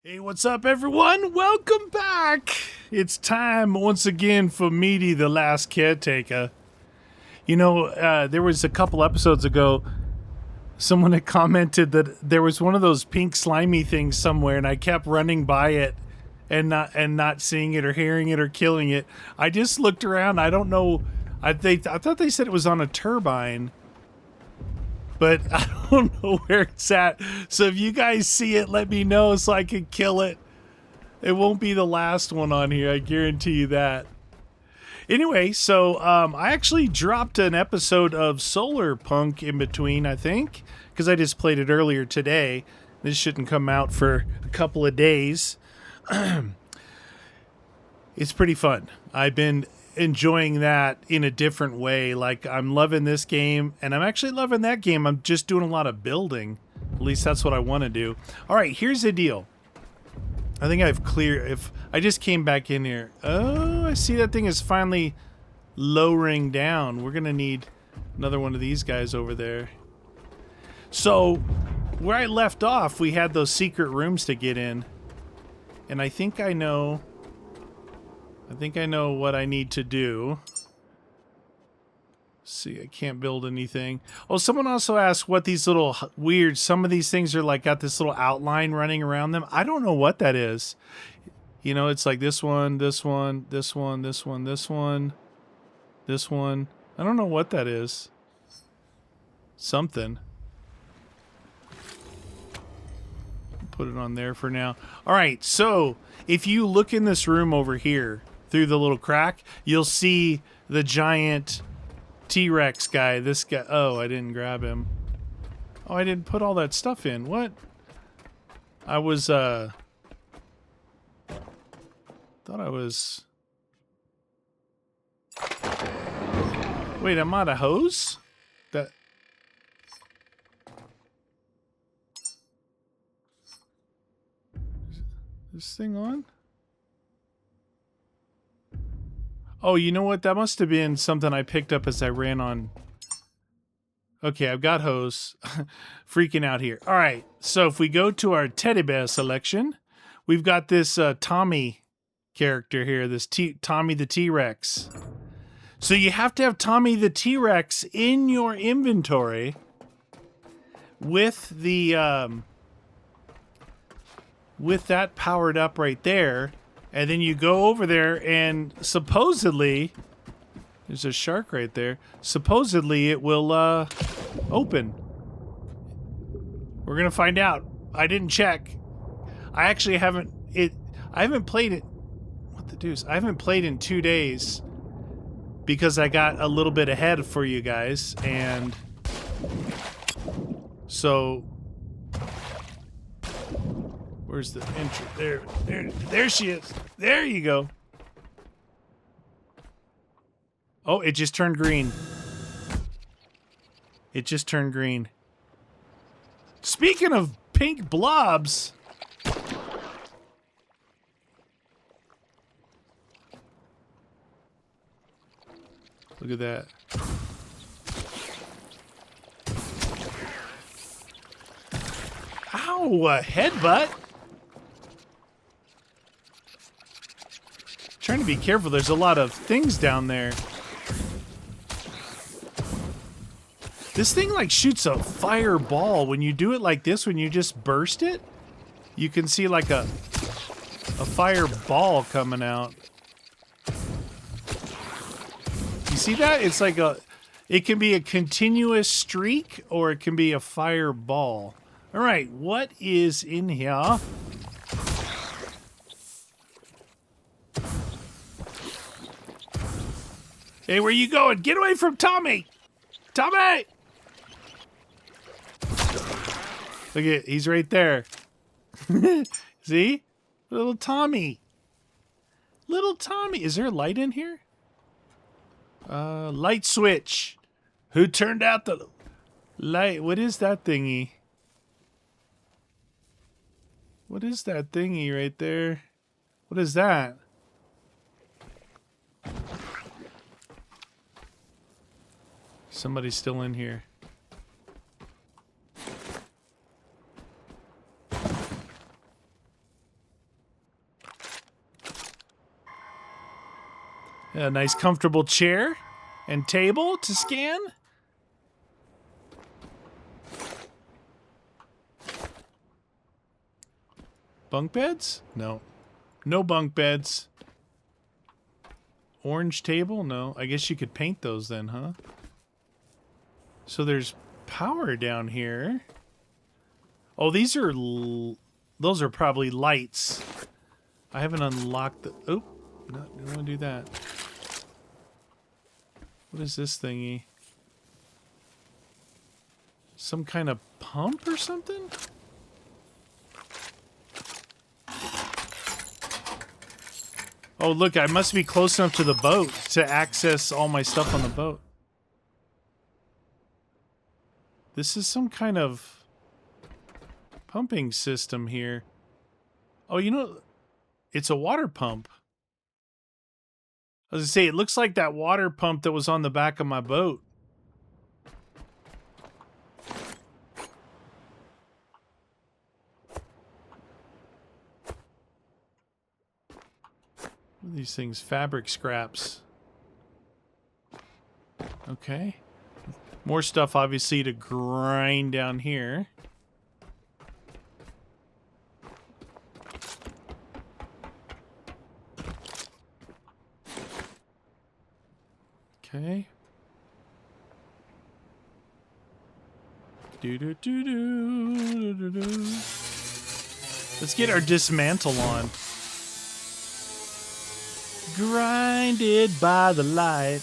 Hey, what's up, everyone? Welcome back! It's time once again for Meaty, the last caretaker. You know, there was a couple episodes ago, someone had commented that there was one of those pink slimy things somewhere, and I kept running by it and not seeing it or hearing it or killing it. I just looked around. I don't know. I thought they said it was on a turbine, but I don't know where it's at. So if you guys see it, let me know so I can kill it. It won't be the last one on here, I guarantee you that. Anyway, so I actually dropped an episode of Solar Punk in between, I think, because I just played it earlier today. This shouldn't come out for a couple of days. It's pretty fun. I've been enjoying that in a different way. Like, I'm loving this game, and I'm actually loving that game. I'm just doing a lot of building. At least that's what I want to do. All right, here's the deal. I think I've cleared. If I just came back in here. Oh, I see that thing is finally lowering down. We're going to need another one of these guys over there. So, where I left off, we had those secret rooms to get in. And I think I know what I need to do. See, I can't build anything. Oh, someone also asked what these little weird, some of these things are like got this little outline running around them. I don't know what that is. You know, it's like this one, this one, this one, this one, this one, this one. I don't know what that is. Something. Put it on there for now. All right, so if you look in this room over here through the little crack, you'll see the giant T-Rex guy. This guy. Oh, I didn't grab him. Oh, I didn't put all that stuff in. What? I was, thought I was... Wait, I'm out of hose? That... This thing on? Oh, you know what? That must have been something I picked up as I ran on. Okay, I've got hose. Freaking out here. All right, so if we go to our teddy bear selection, we've got this Tommy character here, this Tommy the T-Rex. So you have to have Tommy the T-Rex in your inventory with the with that powered up right there. And then you go over there and supposedly, there's a shark right there. Supposedly it will open. We're going to find out. I didn't check. I haven't played it. What the deuce? I haven't played in 2 days because I got a little bit ahead for you guys. And so... Where's the entry? There she is. There you go. Oh, it just turned green. It just turned green. Speaking of pink blobs. Look at that. Ow, a headbutt. Trying to be careful. There's a lot of things down there. This thing like shoots a fireball. When you do it like this, when you just burst it, you can see like a fireball coming out. You see that? It's like it can be a continuous streak or it can be a fireball. All right, what is in here? Hey, where you going? Get away from Tommy! Tommy! Look at, he's right there. See? Little Tommy. Little Tommy. Is there a light in here? Light switch. Who turned out the light? What is that thingy? What is that thingy right there? What is that? Somebody's still in here. A nice comfortable chair and table to scan. Bunk beds? No. No bunk beds. Orange table? No. I guess you could paint those then, huh? So there's power down here. Oh, these are... those are probably lights. I haven't unlocked the... Oh, no, don't want to do that. What is this thingy? Some kind of pump or something? Oh, look, I must be close enough to the boat to access all my stuff on the boat. This is some kind of pumping system here. Oh, you know, it's a water pump. I was gonna say, it looks like that water pump that was on the back of my boat. What are these things? Fabric scraps. Okay. More stuff, obviously, to grind down here. Okay. Let's get our dismantle on. Grinded by the light.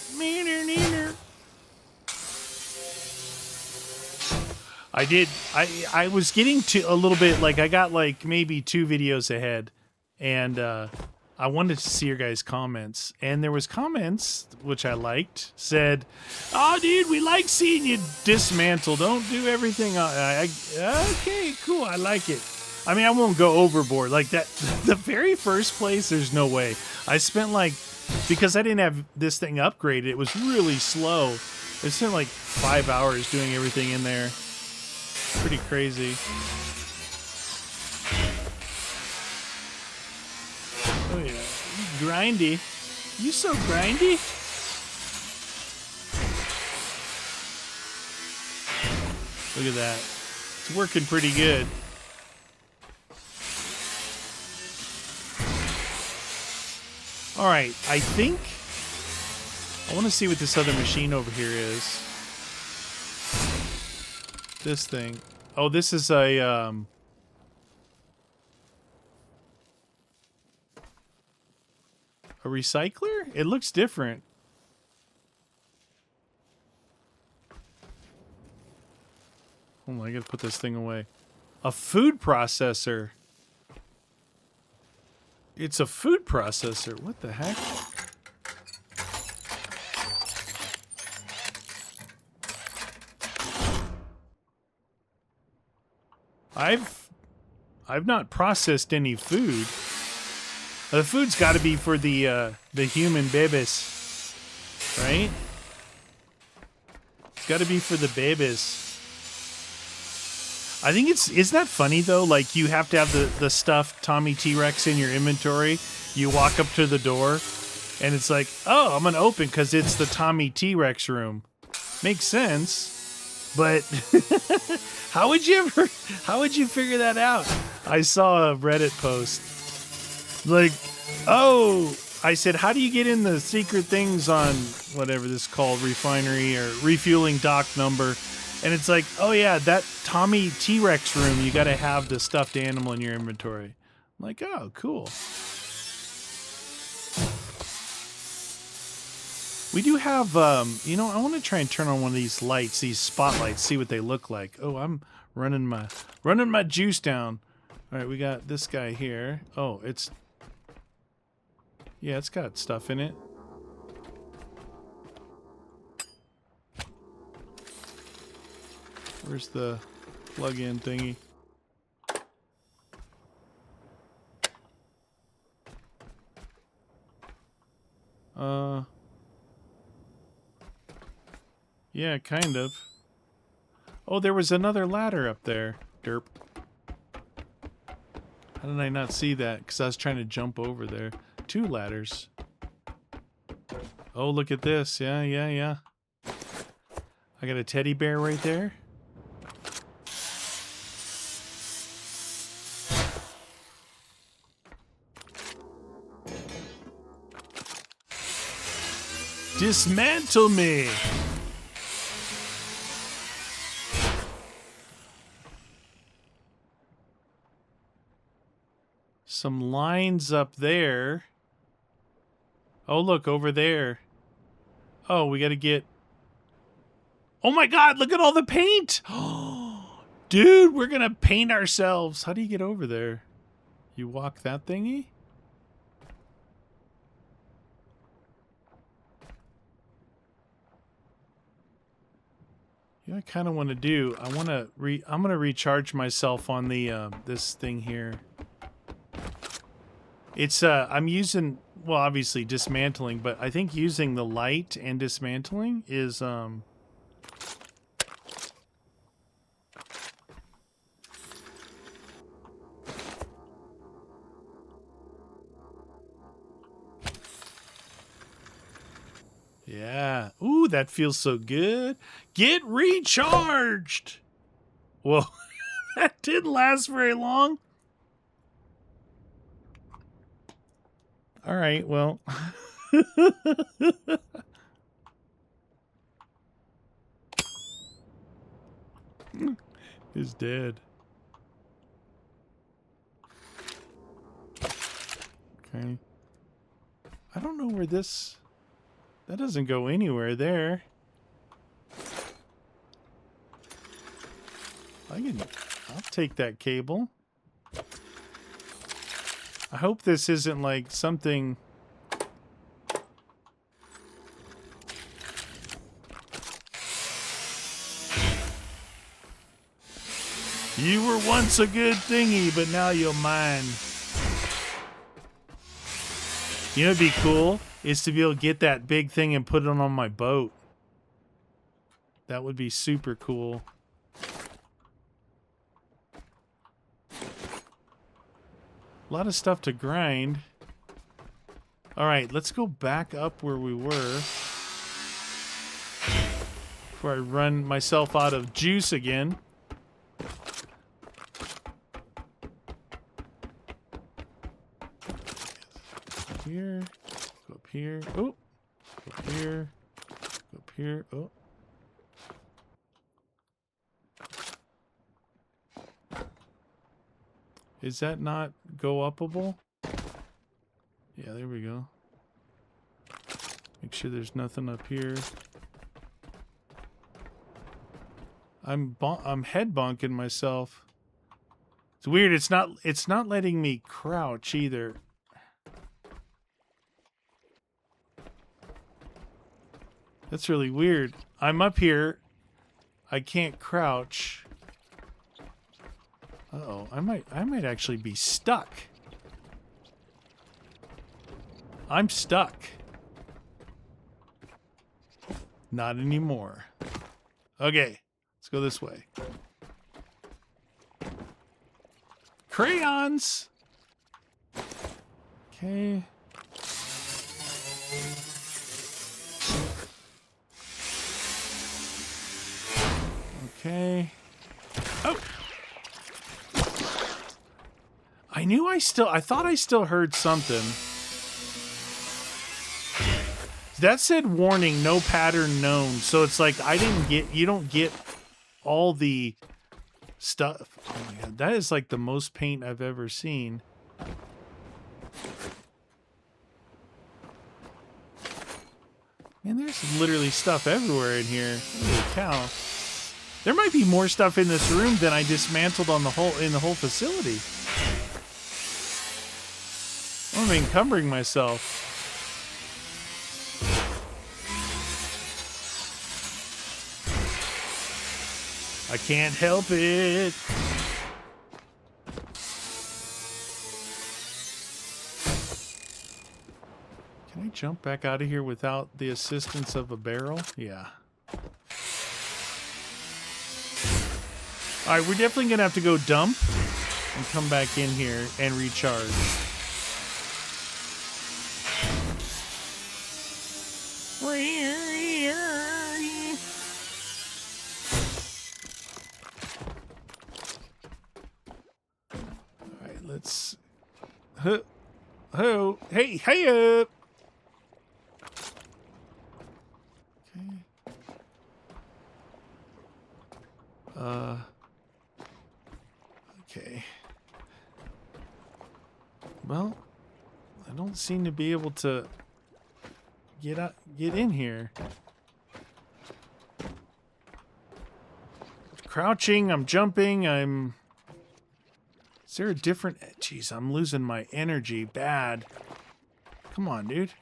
I was getting to a little bit, like, I got like maybe 2 videos ahead, and I wanted to see your guys' comments, and there was comments which I liked, said, "Oh, dude, we like seeing you dismantle. Don't do everything." Okay, cool. I like it. I mean, I won't go overboard like that. The very first place, there's no way. I spent like, because I didn't have this thing upgraded, it was really slow. I spent like 5 hours doing everything in there. Pretty crazy. Oh yeah, you grindy. You so grindy. Look at that. It's working pretty good. All right, I think I want to see what this other machine over here is. This thing. Oh, this is a recycler? It looks different. Hold on, I gotta put this thing away. A food processor. It's a food processor. What the heck? I've not processed any food. The food's got to be for the human babies, right? It's got to be for the babies. I think isn't that funny though? Like, you have to have the stuffed Tommy T-Rex in your inventory. You walk up to the door, and it's like, oh, I'm gonna open because it's the Tommy T-Rex room. Makes sense. But how would you figure that out? I saw a Reddit post. Like, oh, I said, how do you get in the secret things on whatever this is called, refinery or refueling dock number? And it's like, oh yeah, that Tommy T-Rex room, you got to have the stuffed animal in your inventory. I'm like, oh, cool. We do have, you know, I want to try and turn on one of these lights, these spotlights, see what they look like. Oh, I'm running my juice down. All right, we got this guy here. Oh, yeah, it's got stuff in it. Where's the plug-in thingy? Yeah, kind of. Oh, there was another ladder up there. Derp. How did I not see that? Because I was trying to jump over there. 2 ladders. Oh, look at this. Yeah, yeah, yeah. I got a teddy bear right there. Dismantle me! Some lines up there. Oh, look, over there. Oh, we gotta get... Oh my god, look at all the paint! Dude, we're gonna paint ourselves. How do you get over there? You walk that thingy? Yeah, I kind of want to do. I'm gonna recharge myself on the this thing here. It's I'm using, well, obviously dismantling, but I think using the light and dismantling is yeah. Ooh, that feels so good. Get recharged. Whoa, that didn't last very long. All right, well. He's dead. Okay. I don't know where this... That doesn't go anywhere there. I'll take that cable. I hope this isn't like something... You were once a good thingy, but now you're mine. You know what'd be cool? Is to be able to get that big thing and put it on my boat. That would be super cool. A lot of stuff to grind. Alright, let's go back up where we were. Before I run myself out of juice again. Here. Go up here. Oh. Go up here. Go up here. Oh. Is that not go upable? Yeah, there we go. Make sure there's nothing up here. I'm head bonking myself. It's weird. It's not letting me crouch either. That's really weird. I'm up here. I can't crouch. Uh-oh, I might actually be stuck. I'm stuck. Not anymore. Okay, let's go this way. Crayons! Okay. Okay. Oh! I thought I still heard something. That said warning, no pattern known. So it's like you don't get all the stuff. Oh my god, that is like the most paint I've ever seen. Man, there's literally stuff everywhere in here. Holy cow. There might be more stuff in this room than I dismantled in the whole facility. I'm encumbering myself. I can't help it. Can I jump back out of here without the assistance of a barrel? Yeah. Alright, we're definitely going to have to go dump and come back in here and recharge. Alright, let's... Ho! Hey! Hey up! Okay. Okay. Well, I don't seem to be able to get in here. Crouching, I'm jumping, Is there a different... Jeez, I'm losing my energy bad. Come on, dude.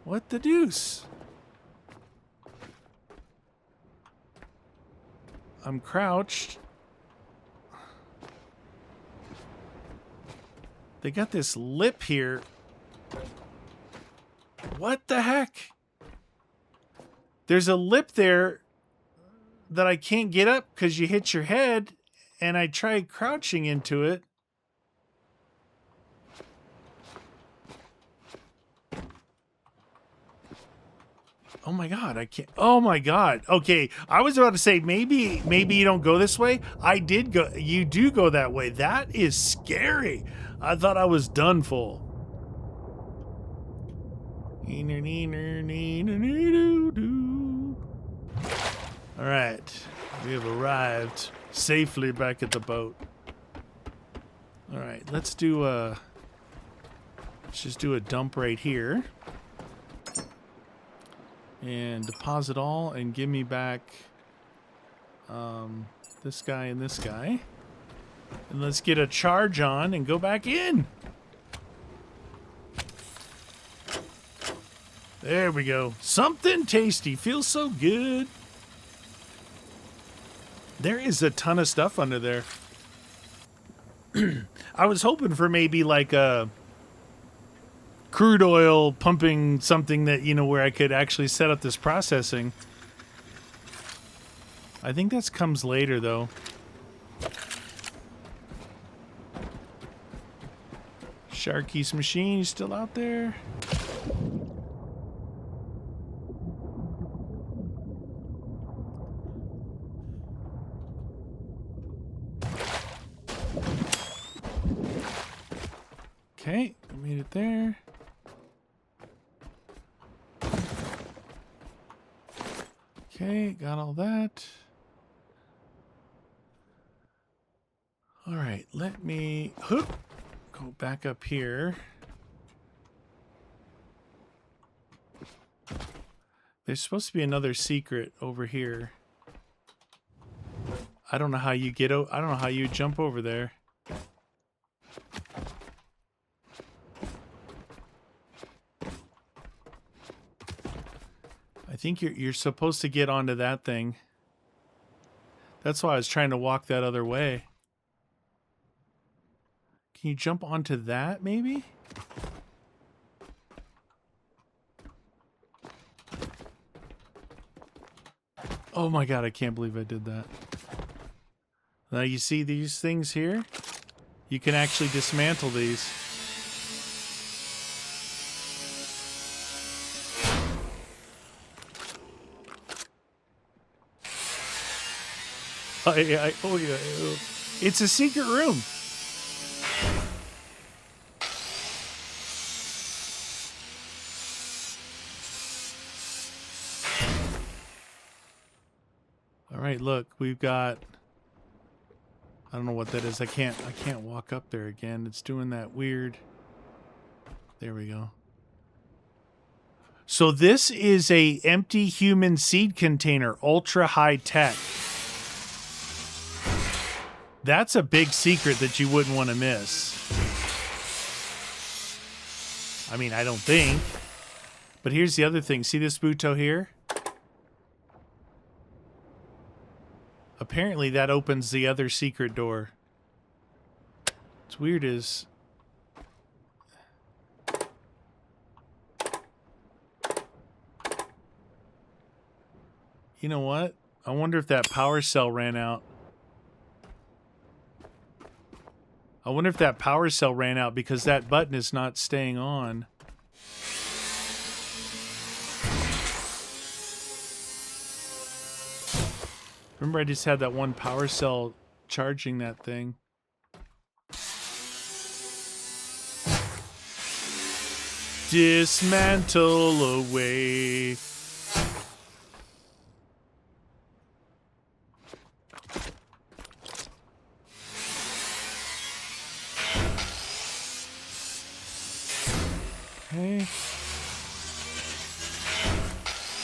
What the deuce? I'm crouched. They got this lip here. What the heck? There's a lip there that I can't get up because you hit your head, and I tried crouching into it. Oh my god, I can't. Oh my god. Okay, I was about to say maybe you don't go this way. I did go. You do go that way. That is scary. I thought I was done for. All right, we have arrived safely back at the boat. All right, let's just do a dump right here. And deposit all and give me back this guy and this guy. And let's get a charge on and go back in. There we go. Something tasty. Feels so good. There is a ton of stuff under there. I was hoping for maybe like a crude oil pumping something that, you know, where I could actually set up this processing. I think that comes later, though. Sharky's machine still out there. Okay, I made it there. Okay, got all that. All right, let me go back up here. There's supposed to be another secret over here. I don't know how you get out. I don't know how you jump over there. I think you're supposed to get onto that thing. That's why I was trying to walk that other way. Can you jump onto that, maybe? Oh my god, I can't believe I did that. Now you see these things here? You can actually dismantle these. Oh yeah. It's a secret room. All right, look, we've got. I don't know what that is. I can't walk up there again. It's doing that weird. There we go. So this is a empty human seed container, ultra high tech. That's a big secret that you wouldn't want to miss. I mean, I don't think. But here's the other thing. See this Buto here? Apparently that opens the other secret door. What's weird is... You know what? I wonder if that power cell ran out. I wonder if that power cell ran out because that button is not staying on. Remember, I just had that one power cell charging that thing. Dismantle away. Okay.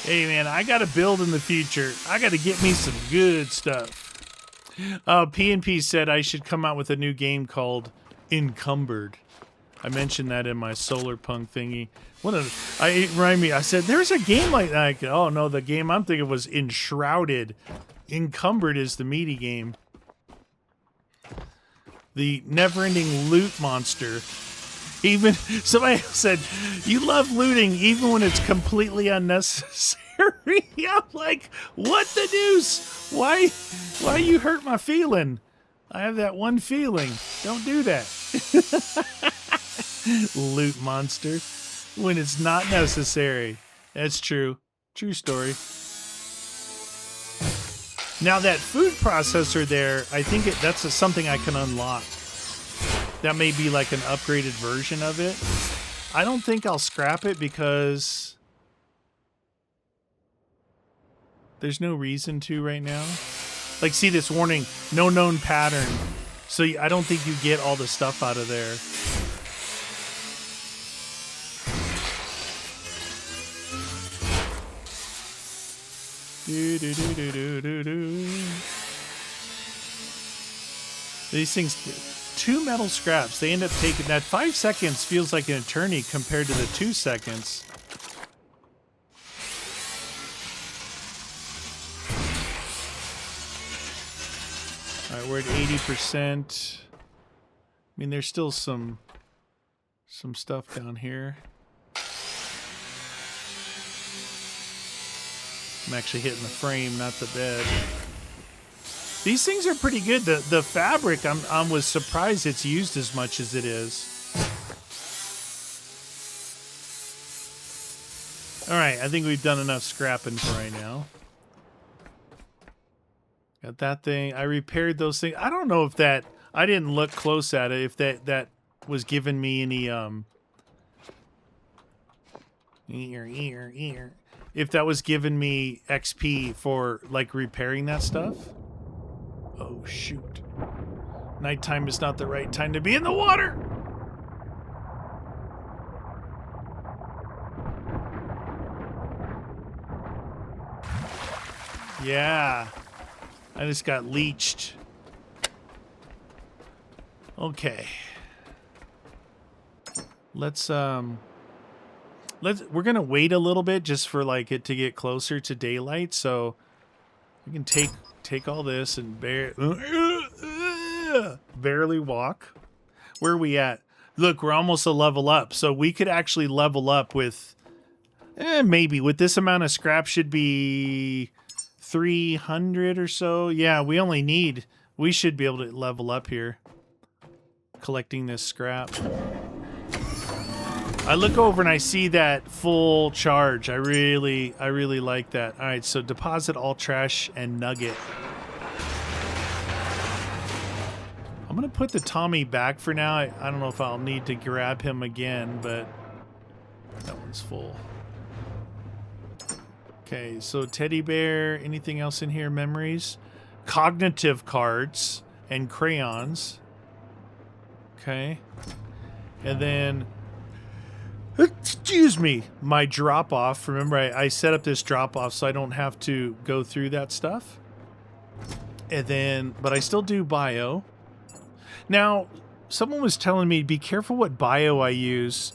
Hey man, I gotta build in the future. I gotta get me some good stuff. P&P said I should come out with a new game called Encumbered. I mentioned that in my solar punk thingy. It reminded me, I said, there's a game like that. Oh no, the game I'm thinking was Enshrouded. Encumbered is the meaty game. The never-ending loot monster. Even somebody said, you love looting even when it's completely unnecessary. I'm like, what the deuce? Why you hurt my feeling? I have that one feeling. Don't do that. Loot monster. When it's not necessary. That's true. True story. Now that food processor there, I think that's something I can unlock. That may be like an upgraded version of it. I don't think I'll scrap it because there's no reason to right now. Like, see this warning, no known pattern. So I don't think you get all the stuff out of there. These things... 2 metal scraps. They end up taking that 5 seconds feels like an eternity compared to the 2 seconds. All right, we're at 80%. I mean, there's still some stuff down here. I'm actually hitting the frame, not the bed. These things are pretty good. The fabric, I was surprised it's used as much as it is. All right, I think we've done enough scrapping for right now. Got that thing. I repaired those things. I don't know if that... I didn't look close at it. If that was giving me any... If that was giving me XP for, like, repairing that stuff. Oh, shoot. Nighttime is not the right time to be in the water! Yeah. I just got leeched. Okay. We're gonna wait a little bit just for like it to get closer to daylight, so we can take all this and barely walk. Where are we at? Look, we're almost a level up, so we could actually level up with maybe with this amount of scrap should be 300 or so. Yeah, we should be able to level up here collecting this scrap. I look over and I see that full charge. I really like that. All right, so deposit all trash and nugget. I'm gonna put the Tommy back for now. I don't know if I'll need to grab him again, but that one's full. Okay, so teddy bear. Anything else in here? Memories, cognitive cards, and crayons. Okay, and then. Excuse me, my drop off. Remember, I set up this drop off so I don't have to go through that stuff. And then, but I still do bio. Now, someone was telling me be careful what bio I use,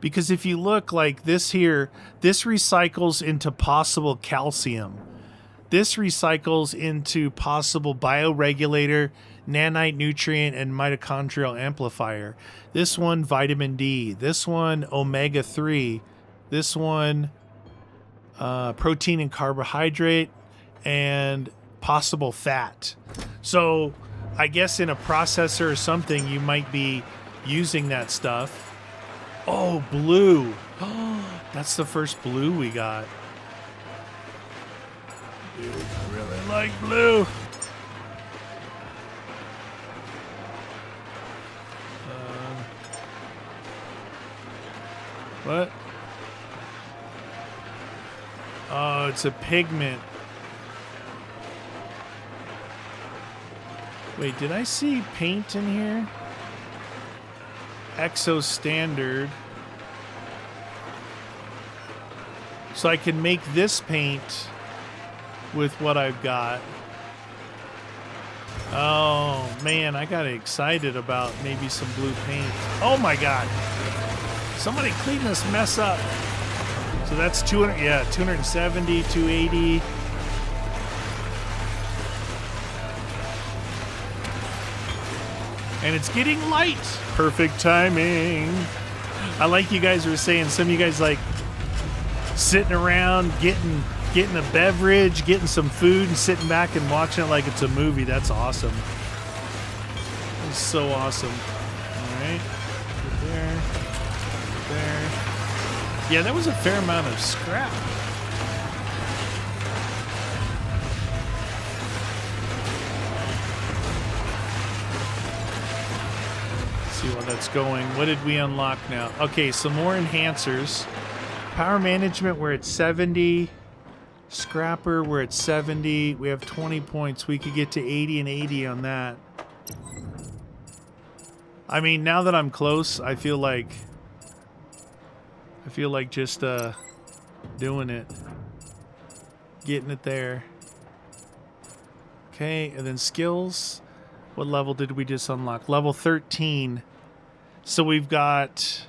because if you look like this here, this recycles into possible calcium. This recycles into possible bioregulator, nanite nutrient, and mitochondrial amplifier. This one, vitamin D. This one, omega-3. This one, protein and carbohydrate, and possible fat. So I guess in a processor or something, you might be using that stuff. Oh, blue. Oh, that's the first blue we got. Dude, I really like blue. What? Oh, it's a pigment. Wait, did I see paint in here? Exo standard. So I can make this paint with what I've got. Oh, man, I got excited about maybe some blue paint. Oh, my God. Somebody clean this mess up. So that's 200, yeah, 270, 280. And it's getting light. Perfect timing. I like you guys were saying, some of you guys like sitting around, getting a beverage, getting some food, and sitting back and watching it like it's a movie. That's awesome. That's so awesome. All right. Put there. Put there. Yeah, that was a fair amount of scrap. See while that's going. What did we unlock now? Okay, some more enhancers. Power management, we're at 70. Scrapper, we're at 70. We have 20 points. We could get to 80 and 80 on that. I mean, now that I'm close, I feel like just doing it. Getting it there. Okay, and then skills. What level did we just unlock? Level 13. So we've got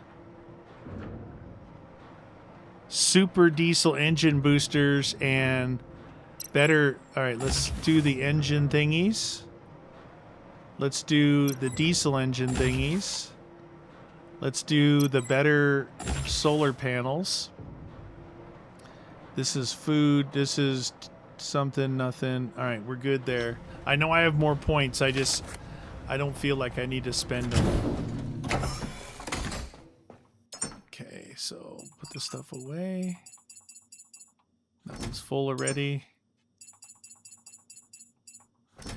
super diesel engine boosters and better. All right, let's do the engine thingies. Let's do the diesel engine thingies. Let's do the better solar panels. This is food. This is something, nothing. All right, we're good there. I know I have more points. I don't feel like I need to spend them. Okay, so put this stuff away. That one's full already.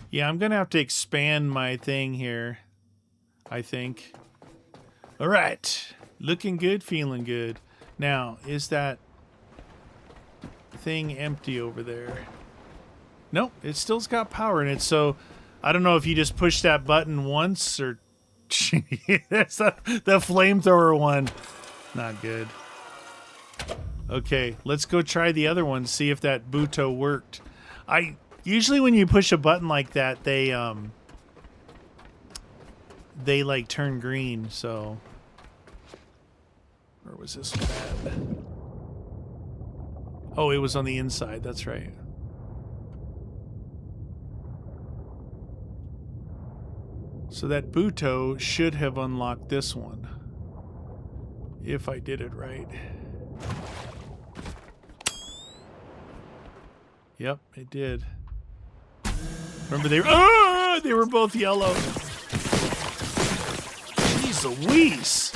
Yeah, I'm going to have to expand my thing here, I think. All right. Looking good, feeling good. Now, is that thing empty over there? Nope, it still's got power in it, so I don't know if you just push that button once or... That's the flamethrower one. Not good. Okay, let's go try the other one, see if that Buto worked. Usually when you push a button like that, they like turn green, so... Or was this bad? Oh, it was on the inside, that's right. So that Buto should have unlocked this one. If I did it right. Yep, it did. Remember they were both yellow. Jeez Louise.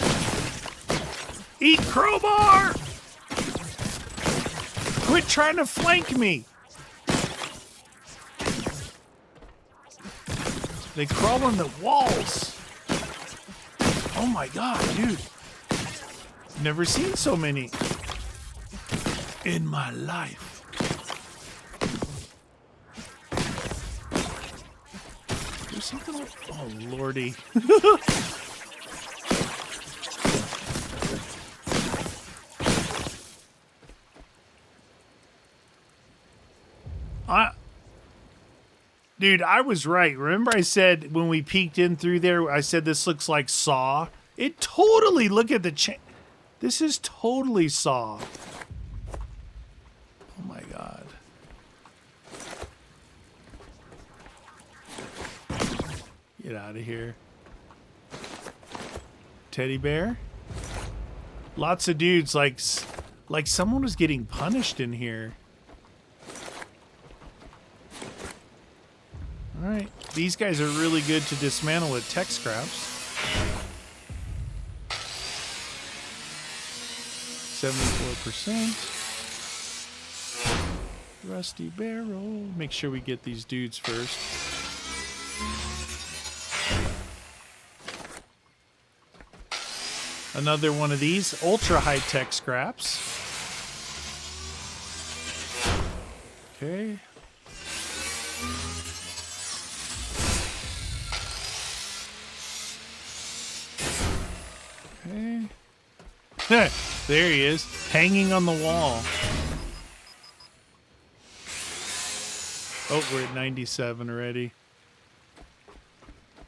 Eat crowbar! Quit trying to flank me. They crawl on the walls. Oh my god, dude. Never seen so many in my life. There's something like, oh lordy. Dude, I was right. Remember I said when we peeked in through there, I said this looks like Saw? It totally, look at the this is totally Saw. Oh my god. Get out of here. Teddy bear? Lots of dudes, like someone was getting punished in here. Alright, These guys are really good to dismantle with tech scraps. 74%. Rusty barrel. Make sure we get these dudes first. Another one of these ultra high-tech scraps. Okay. Okay. There he is, hanging on the wall. Oh, we're at 97 already.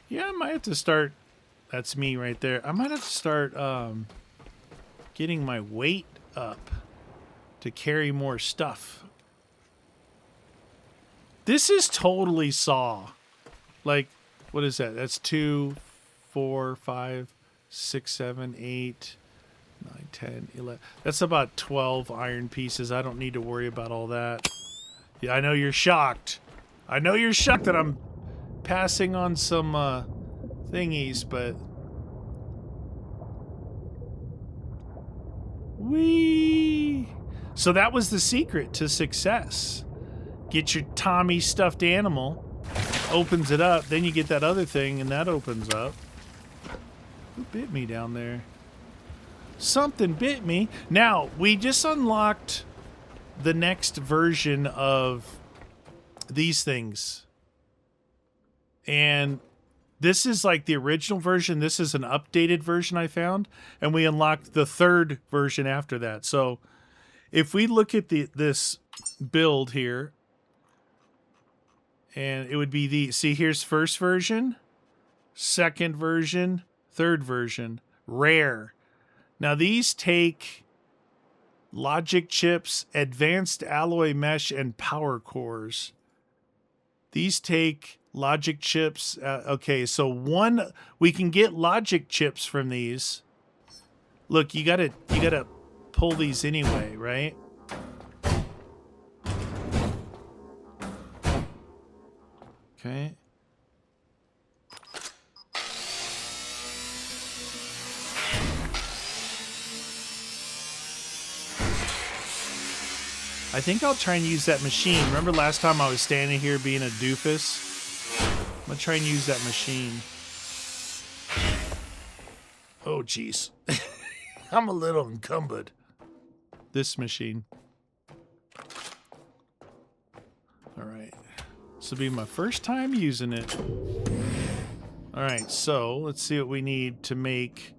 Yeah, I might have to start. That's me right there. I might have to start getting my weight up to carry more stuff. This is totally Saw. Like, what is that? That's 2, 4, 5, 6, 7, 8, 9, 10, 11. That's about 12 iron pieces. I don't need to worry about all that. Yeah, I know you're shocked. I know you're shocked that I'm passing on some thingies, but... Whee! So that was the secret to success. Get your Tommy stuffed animal, opens it up, then you get that other thing, and that opens up. Who bit me down there? Something bit me. Now, we just unlocked the next version of these things. And this is like the original version. This is an updated version I found. And we unlocked the third version after that. So if we look at this build here, and it would be the... See, here's first version, second version, third version. Rare. Now these take logic chips, advanced alloy mesh, and power cores. These take logic chips. Okay, so we can get logic chips from these. Look, you gotta pull these anyway, right? Okay. I think I'll try and use that machine. Remember last time I was standing here being a doofus? I'm gonna try and use that machine. Oh, jeez. I'm a little encumbered. This machine. All right. This will be my first time using it. All right, so let's see what we need to make.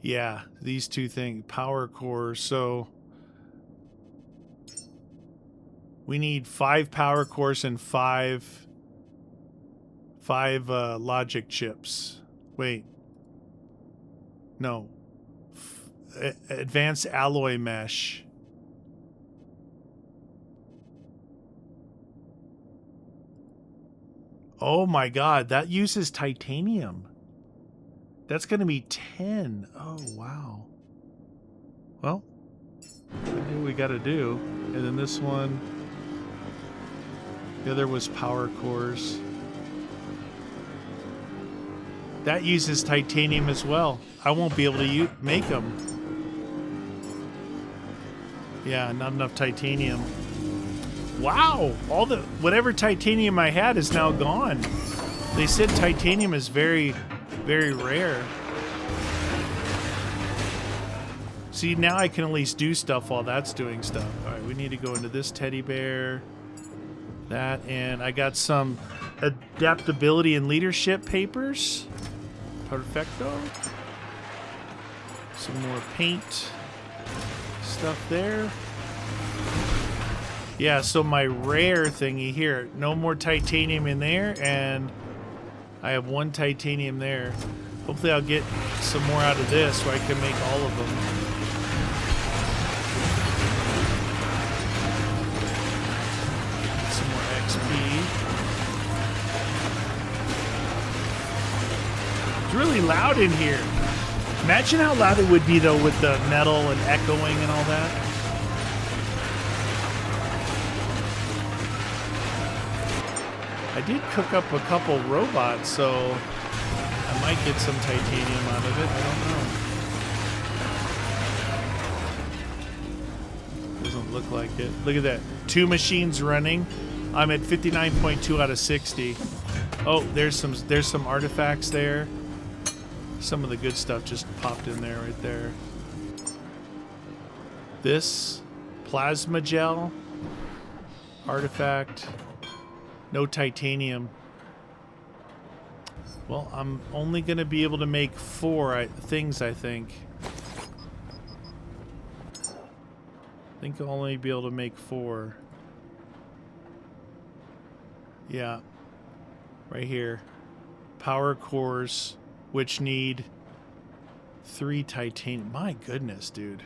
Yeah, these two things. Power cores. So we need 5 power cores and 5 logic chips. Wait. No. Advanced alloy mesh. Oh my god, that uses titanium. That's going to be 10. Oh, wow. Well, I do what we got to do. And then this one... The other was power cores. That uses titanium as well. I won't be able to make them. Yeah, not enough titanium. Wow! Whatever titanium I had is now gone. They said titanium is very, very rare. See, now I can at least do stuff while that's doing stuff. Alright, we need to go into this teddy bear. That, and I got some adaptability and leadership papers. Perfecto. Some more paint stuff there. Yeah, so my rare thingy here, no more titanium in there, and I have 1 titanium there. Hopefully I'll get some more out of this so I can make all of them. Some more XP. It's really loud in here. Imagine how loud it would be though with the metal and echoing and all that. I did cook up a couple robots, so I might get some titanium out of it. I don't know. Doesn't look like it. Look at that. 2 machines running. I'm at 59.2 out of 60. Oh, there's some artifacts there. Some of the good stuff just popped in there right there. This plasma gel artifact. No titanium. Well, I'm only going to be able to make 4 things, I think. I think I'll only be able to make 4. Yeah. Right here. Power cores, which need 3 titanium. My goodness, dude.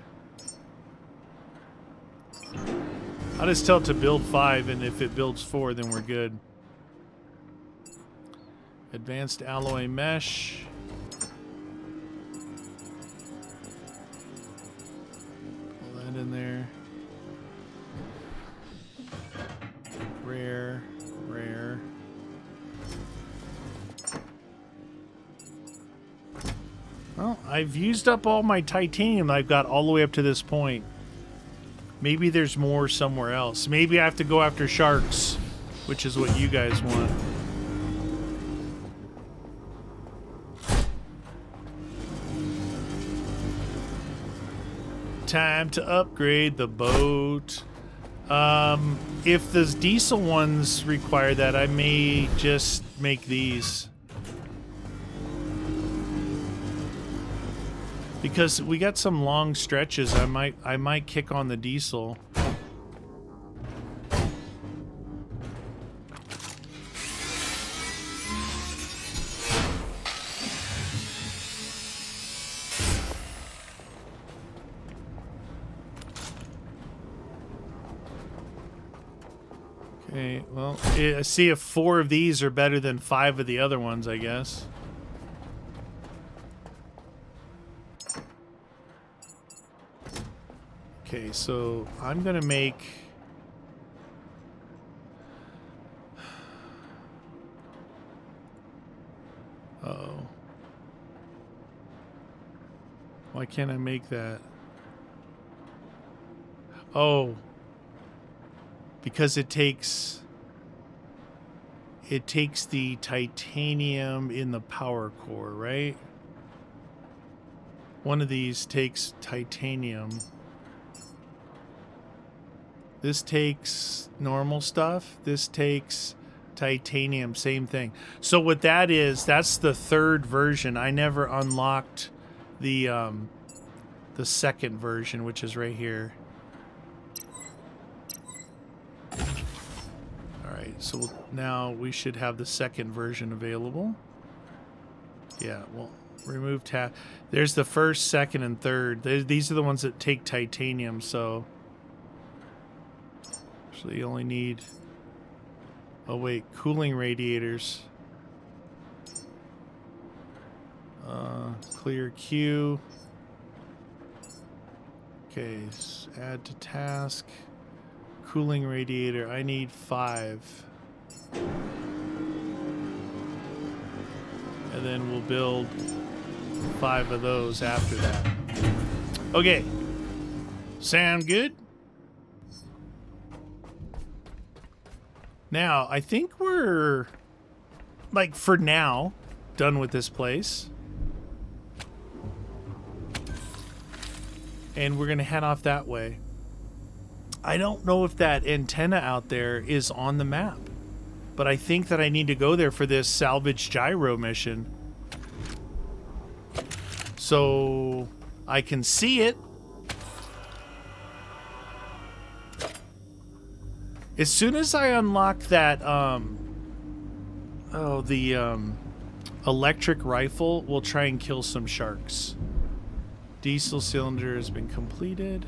I'll just tell it to build 5, and if it builds 4, then we're good. Advanced alloy mesh. Pull that in there. Rare, rare. Well, I've used up all my titanium I've got all the way up to this point. Maybe there's more somewhere else. Maybe I have to go after sharks, which is what you guys want. Time to upgrade the boat. If the diesel ones require that, I may just make these. Because we got some long stretches, I might kick on the diesel. Okay, well, I see if 4 of these are better than 5 of the other ones, I guess. Okay, so I'm gonna make... Uh-oh. Why can't I make that? Oh. Because it takes the titanium in the power core, right? One of these takes titanium. This takes normal stuff. This takes titanium, same thing. So what that is, that's the 3rd version. I never unlocked the second version, which is right here. All right, so now we should have the 2nd version available. Yeah, well, remove tab. There's the 1st, 2nd, and 3rd. These are the ones that take titanium, so... So you only need... Oh wait, cooling radiators. Clear queue. Okay, add to task. Cooling radiator, I need 5. And then we'll build 5 of those after that. Okay. Sound good? Now, I think we're, like, for now, done with this place. And we're going to head off that way. I don't know if that antenna out there is on the map. But I think that I need to go there for this salvage gyro mission. So, I can see it. As soon as I unlock that, electric rifle, we'll try and kill some sharks. Diesel cylinder has been completed.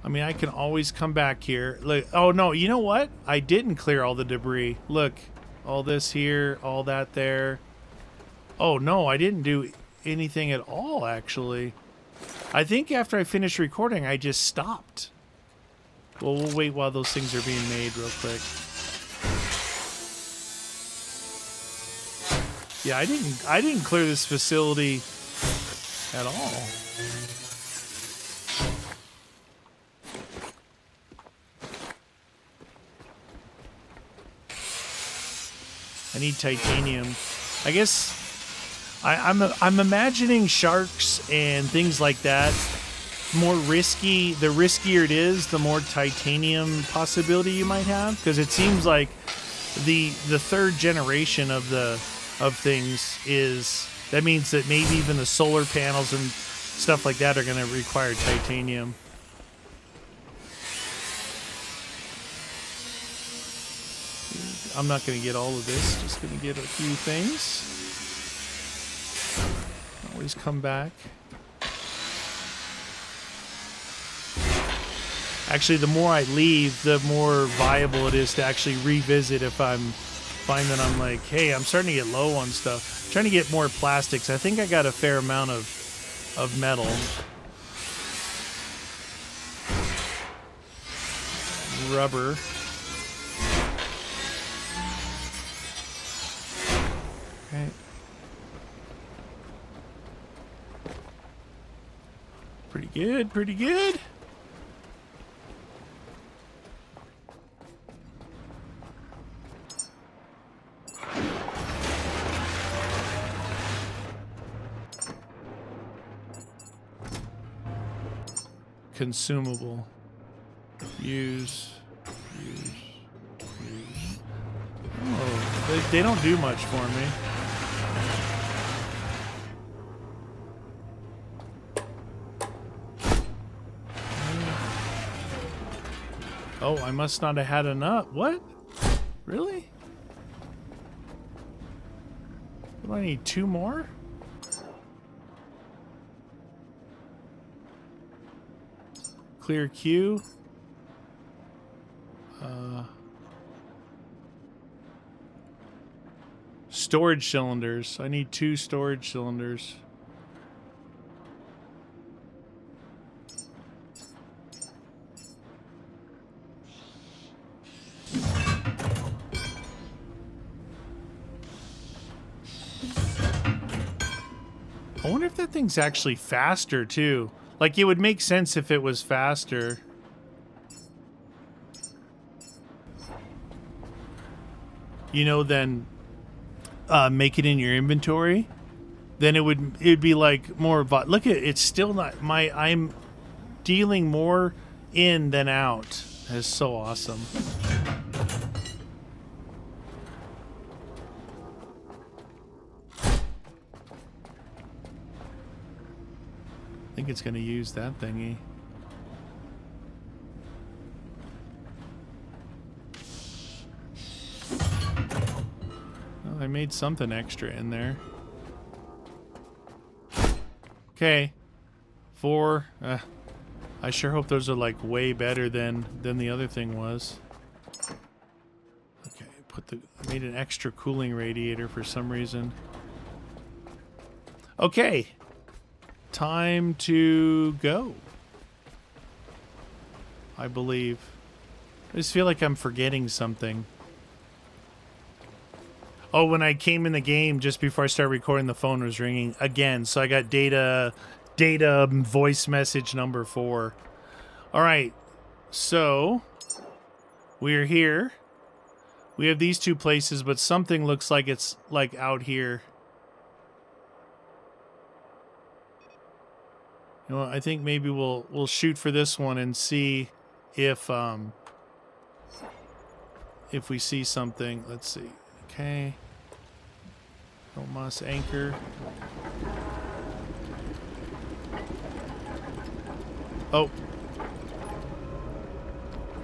I mean, I can always come back here. Look, oh no, you know what? I didn't clear all the debris. Look, all this here, all that there. Oh no, I didn't do anything at all, actually. I think after I finished recording, I just stopped. Well, we'll wait while those things are being made real quick. Yeah, I didn't clear this facility at all. I need titanium. I guess I'm imagining sharks and things like that more risky. The riskier it is, the more titanium possibility you might have, because it seems like the third generation of things is, that means that maybe even the solar panels and stuff like that are going to require titanium. I'm not going to get all of this, just going to get a few things. Always come back. Actually, the more I leave, the more viable it is to actually revisit if I'm finding I'm like, hey, I'm starting to get low on stuff. I'm trying to get more plastics. I think I got a fair amount of metal. Rubber. Okay. Pretty good, pretty good. Consumable. Use. Oh, they don't do much for me. Oh, I must not have had enough. What? Really? Do I need 2 more? Clear queue. Storage cylinders. I need 2 storage cylinders. I wonder if that thing's actually faster too. Like, it would make sense if it was faster. You know, then make it in your inventory. Then it'd be like more. Look at it, it's still not I'm dealing more in than out. That's so awesome. I think it's going to use that thingy. Well, I made something extra in there. Okay. 4. I sure hope those are like way better than the other thing was. Okay, I made an extra cooling radiator for some reason. Okay. Time to go. I believe. I just feel like I'm forgetting something. Oh, when I came in the game just before I started recording, the phone was ringing again. So I got data voice message number 4. All right. So we're here. We have these 2 places, but something looks like it's like out here. You know, I think maybe we'll shoot for this one and see if we see something. Let's see. Okay. Don't must anchor. Oh.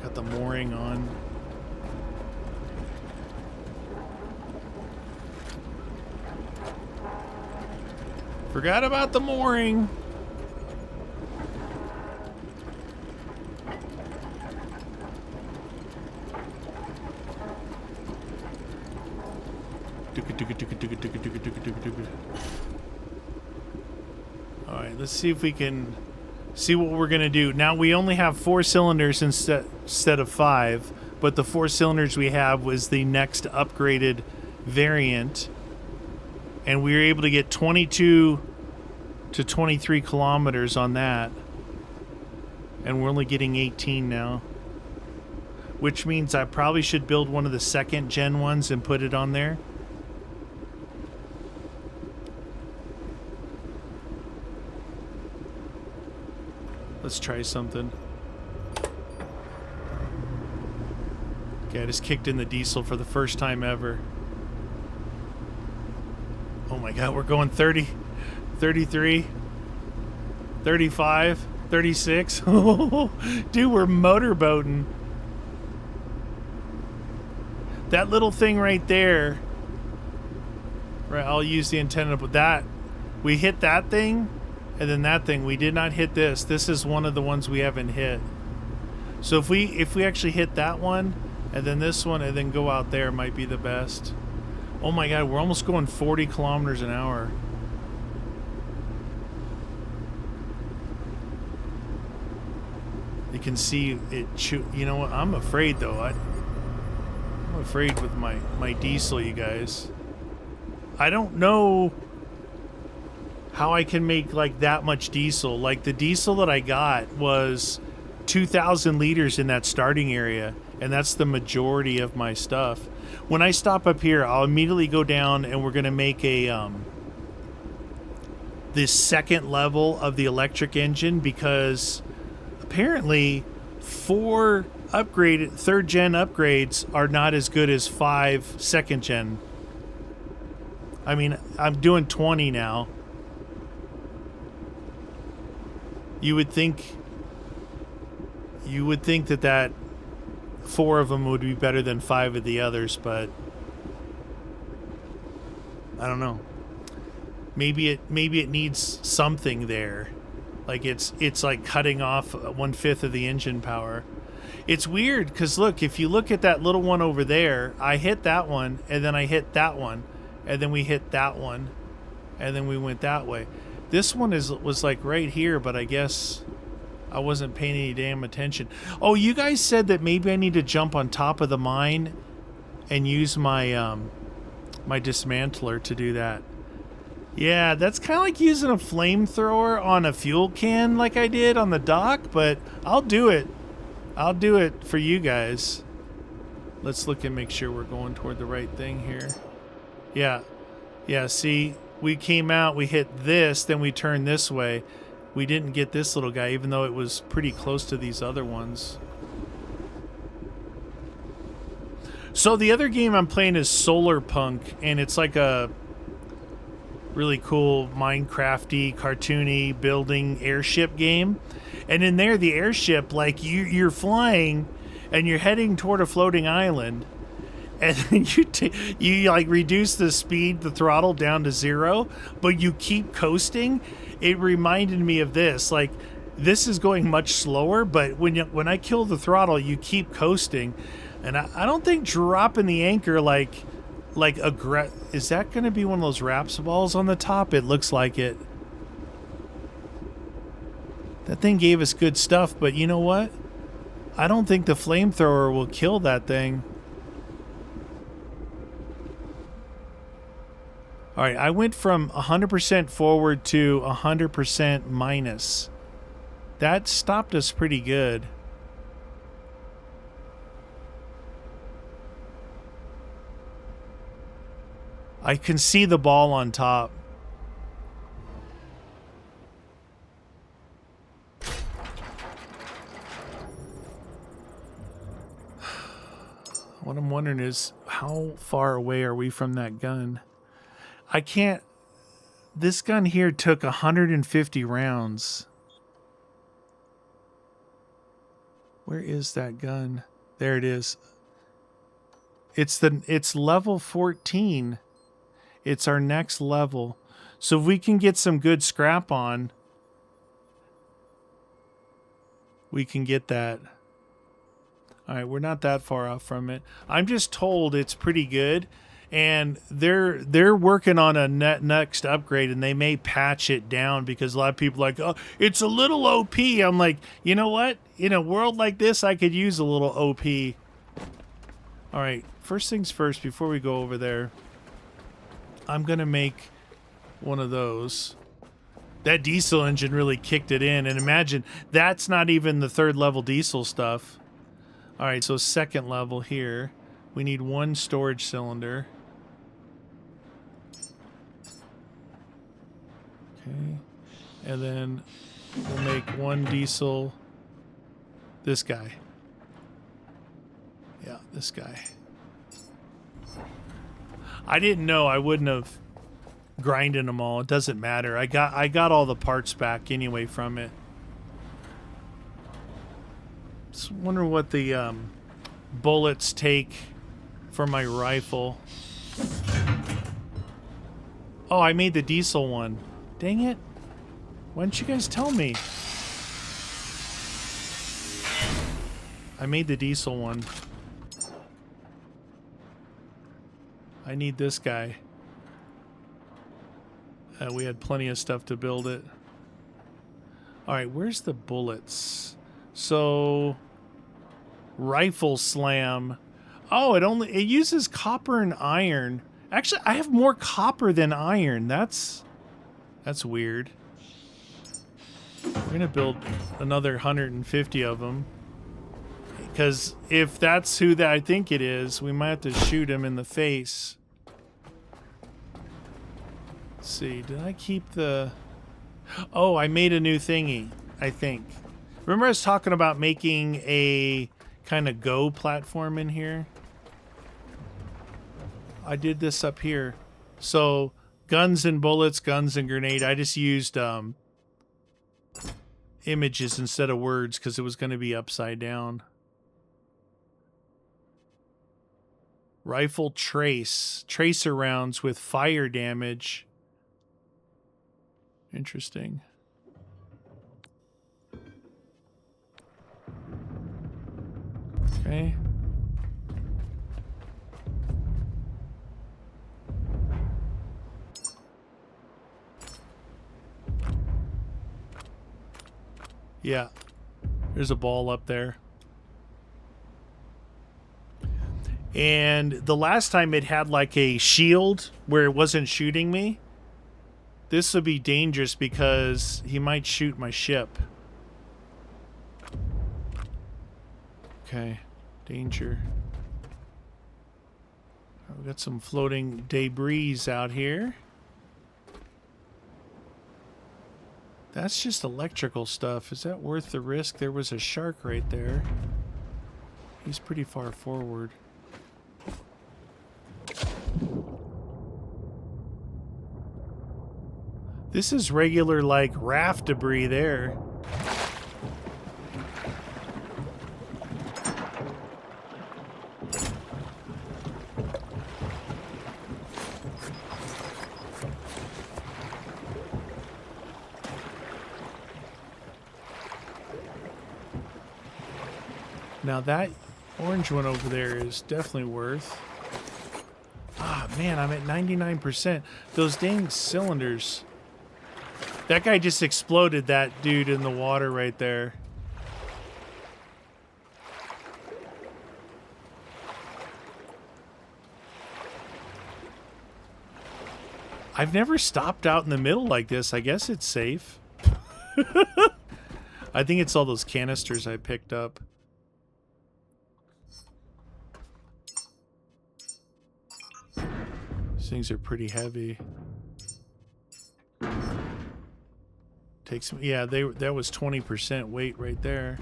Got the mooring on. Forgot about the mooring. Alright, let's see if we can see what we're gonna do. Now we only have 4 cylinders instead of 5, but the 4 cylinders we have was the next upgraded variant. And we were able to get 22 to 23 kilometers on that. And we're only getting 18 now. Which means I probably should build one of the second gen ones and put it on there. Let's try something. Okay, I just kicked in the diesel for the first time ever. Oh my god, we're going 30, 33, 35, 36. Dude, we're motorboating. That little thing right there. Right, I'll use the antenna, but that, we hit that thing, and then that thing. We did not hit this. This is one of the ones we haven't hit. So if we actually hit that one, and then this one, and then go out there, might be the best. Oh my god, we're almost going 40 kilometers an hour. You can see it. You know what? I'm afraid though. I'm afraid with my diesel, you guys. I don't know how I can make like that much diesel. Like the diesel that I got was 2,000 liters in that starting area, and that's the majority of my stuff. When I stop up here, I'll immediately go down, and we're gonna make a this second level of the electric engine, because apparently 4 upgraded third gen upgrades are not as good as 5 second gen. I mean, I'm doing 20 now. You would think that 4 of them would be better than 5 of the others, but I don't know. Maybe it needs something there. Like it's like cutting off 1/5 of the engine power. It's weird because look, if you look at that little one over there, I hit that one, and then I hit that one, and then we hit that one, and then we went that way. This one was like right here, but I guess I wasn't paying any damn attention. Oh, you guys said that maybe I need to jump on top of the mine and use my my dismantler to do that. Yeah, that's kind of like using a flamethrower on a fuel can like I did on the dock, but I'll do it. I'll do it for you guys. Let's look and make sure we're going toward the right thing here. Yeah. Yeah, see, we came out, we hit this, then we turned this way. We didn't get this little guy, even though it was pretty close to these other ones. So the other game I'm playing is Solar Punk, and it's like a really cool Minecrafty, cartoony building airship game. And in there, the airship, like you're flying and you're heading toward a floating island, and then you like reduce the speed, the throttle down to 0, but you keep coasting. It reminded me of this. Like, this is going much slower, but when I kill the throttle, you keep coasting. And I don't think dropping the anchor is that going to be one of those wraps balls on the top? It looks like it. That thing gave us good stuff, but you know what? I don't think the flamethrower will kill that thing. All right, I went from 100% forward to 100% minus. That stopped us pretty good. I can see the ball on top. What I'm wondering is, how far away are we from that gun? I can't... This gun here took 150 rounds. Where is that gun? There it is. It's level 14. It's our next level. So if we can get some good scrap on, we can get that. All right, we're not that far off from it. I'm just told it's pretty good, and they're working on a next upgrade, and they may patch it down because a lot of people are like, oh, it's a little OP. I'm like, you know what? In a world like this, I could use a little OP. All right, first things first, before we go over there, I'm going to make one of those. That diesel engine really kicked it in. And imagine, that's not even the 3rd level diesel stuff. All right, so 2nd level here. We need 1 storage cylinder. Okay. And then we'll make 1 diesel. This guy. Yeah, this guy. I didn't know. I wouldn't have grinded them all. It doesn't matter. I got all the parts back anyway from it. Just wonder what the bullets take for my rifle. Oh, I made the diesel one. Dang it. Why didn't you guys tell me? I made the diesel one. I need this guy. We had plenty of stuff to build it. Alright, where's the bullets? So... Rifle slam. Oh, it uses copper and iron. Actually, I have more copper than iron. That's weird. We're gonna build another 150 of them. Because if that's who that I think it is, we might have to shoot him in the face. Let's see, did I keep the... Oh, I made a new thingy, I think. Remember I was talking about making a kind of Go platform in here? I did this up here. So, guns and bullets, guns and grenade. I just used images instead of words because it was going to be upside down. Rifle trace. Tracer rounds with fire damage. Interesting. Okay. Yeah. There's a ball up there. And the last time it had like a shield where it wasn't shooting me. This would be dangerous because he might shoot my ship. Okay. Danger. We've got some floating debris out here. That's just electrical stuff. Is that worth the risk? There was a shark right there. He's pretty far forward. This is regular, like, raft debris there. Now that orange one over there is definitely worth. Ah, man, I'm at 99%. Those dang cylinders. That guy just exploded that dude in the water right there. I've never stopped out in the middle like this. I guess it's safe. I think it's all those canisters I picked up. These things are pretty heavy. Takes me, yeah, that was 20% weight right there.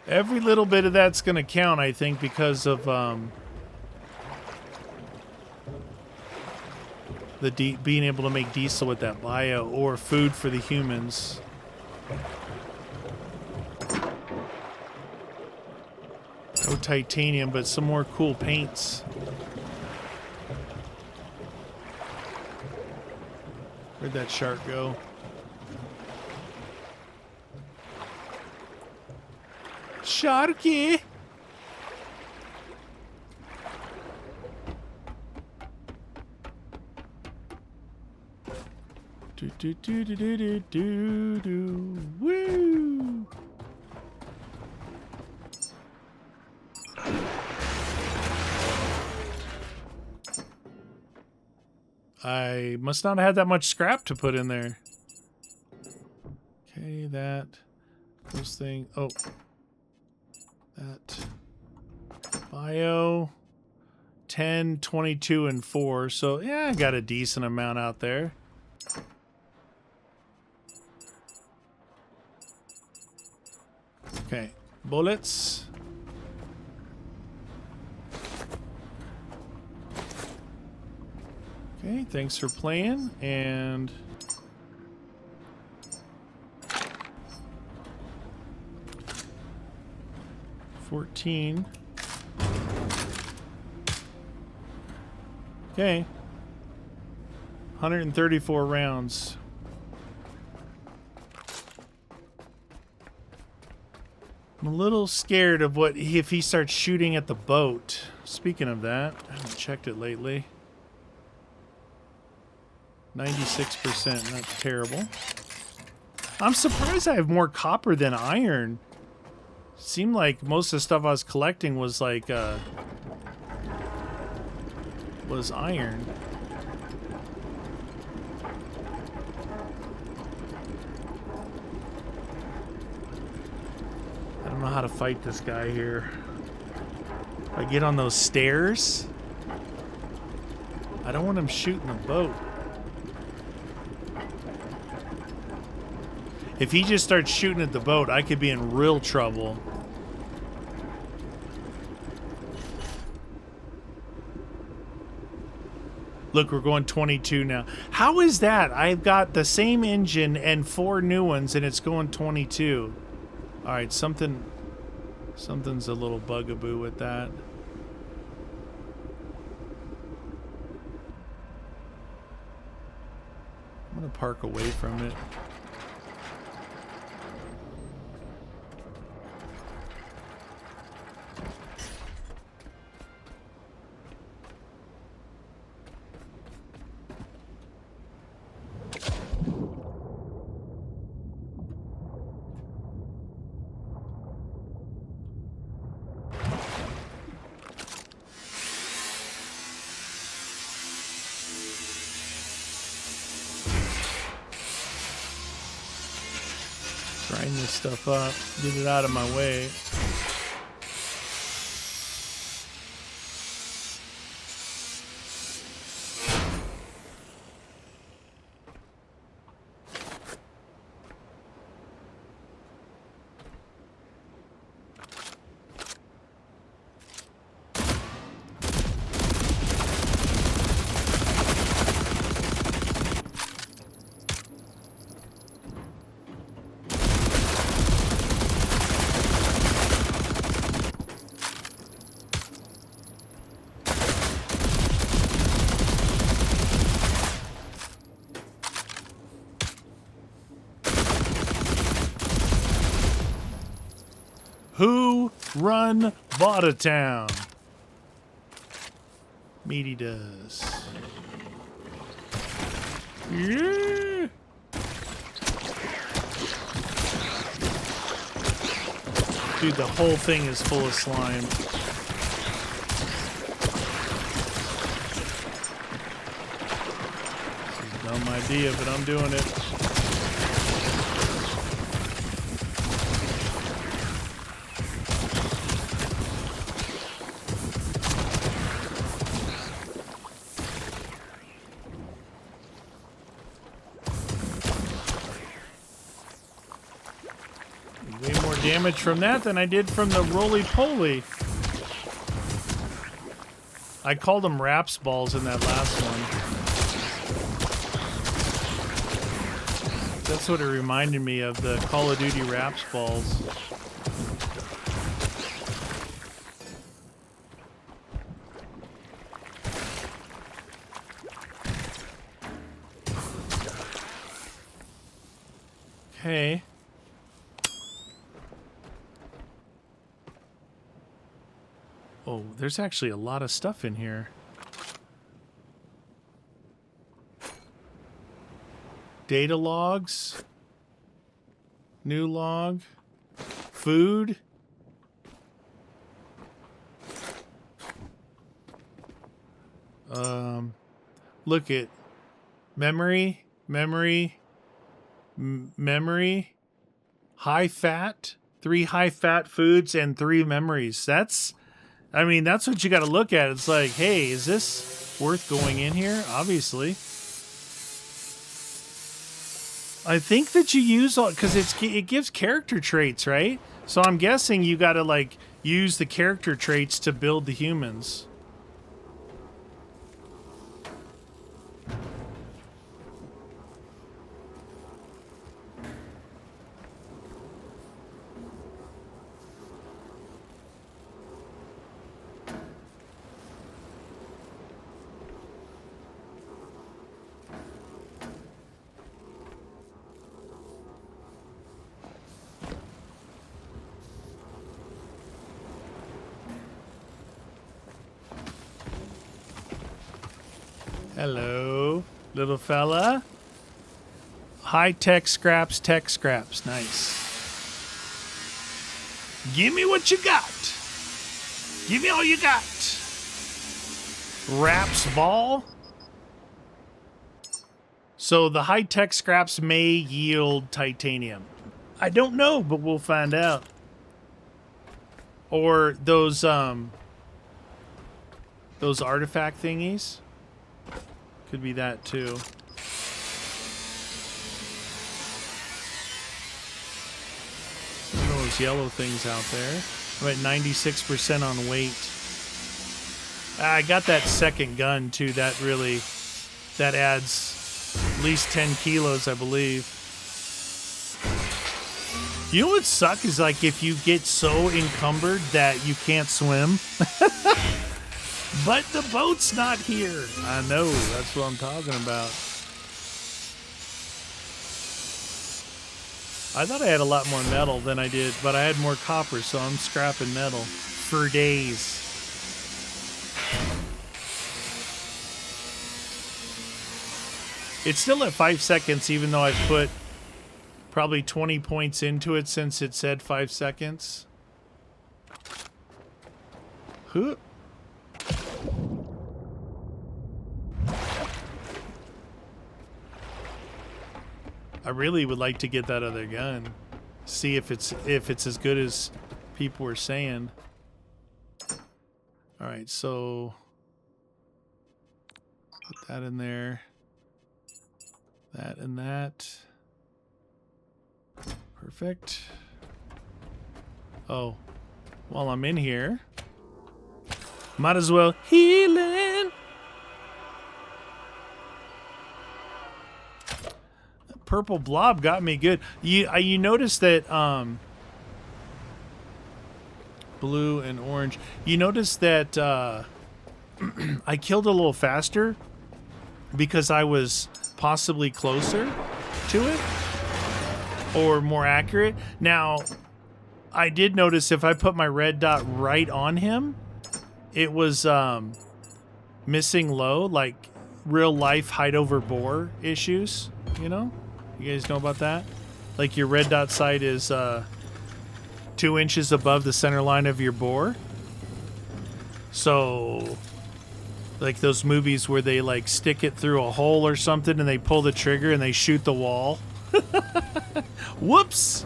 Every little bit of that's going to count, I think, because of being able to make diesel with that bio or food for the humans. No titanium, but some more cool paints. Where'd that shark go? Sharky! Do do do do do do do do. Woo! I must not have had that much scrap to put in there. Okay, that. Those things. Oh. That. Bio. 10, 22, and 4. So, yeah, I got a decent amount out there. Okay. Bullets. Okay, thanks for playing, and... $14. Okay. 134 rounds. I'm a little scared of what if he starts shooting at the boat. Speaking of that, I haven't checked it lately. 96%, not terrible. I'm surprised I have more copper than iron. Seemed like most of the stuff I was collecting was like was iron. I don't know how to fight this guy here. If I get on those stairs, I don't want him shooting the boat. If he just starts shooting at the boat, I could be in real trouble. Look, we're going 22 now. How is that? I've got the same engine and 4 new ones, and it's going 22. All right, something's a little bugaboo with that. I'm gonna park away from it. Grind this stuff up, get it out of my way. Who run Bartertown? Meaty does. Yeah. Dude, the whole thing is full of slime. This is a dumb idea, but I'm doing it. Damage from that than I did from the roly-poly. I called them Raps balls in that last one. That's what it reminded me of, the Call of Duty Raps balls. Okay. Oh, there's actually a lot of stuff in here. Data logs. New log. Food. Look at Memory, memory, memory, high fat, 3 high fat foods and 3 memories. That's what you got to look at. It's like, hey, is this worth going in here? Obviously. I think that you use all, because it gives character traits, right? So I'm guessing you got to like use the character traits to build the humans. Hello, little fella. High-tech scraps, tech scraps. Nice. Give me what you got. Give me all you got. Wraps ball. So the high-tech scraps may yield titanium. I don't know, but we'll find out. Or those artifact thingies. Could be that too. Those yellow things out there. I'm at 96% on weight. I got that second gun too. That adds at least 10 kilos, I believe. You know what sucks is like if you get so encumbered that you can't swim. But the boat's not here. I know, that's what I'm talking about. I thought I had a lot more metal than I did, but I had more copper, so I'm scrapping metal for days. It's still at 5 seconds, even though I've put probably 20 points into it since it said 5 seconds. Huh. I really would like to get that other gun. See if it's as good as people were saying. All right, so put that in there. That and that. Perfect. Oh, while I'm in here, might as well healing. Purple blob got me good. You notice that blue and orange. You notice that I killed a little faster because I was possibly closer to it or more accurate. Now, I did notice if I put my red dot right on him, it was missing low, like real life hide over bore issues, you know? You guys know about that? Like your red dot sight is 2 inches above the center line of your bore. So, like those movies where they like stick it through a hole or something and they pull the trigger and they shoot the wall. Whoops!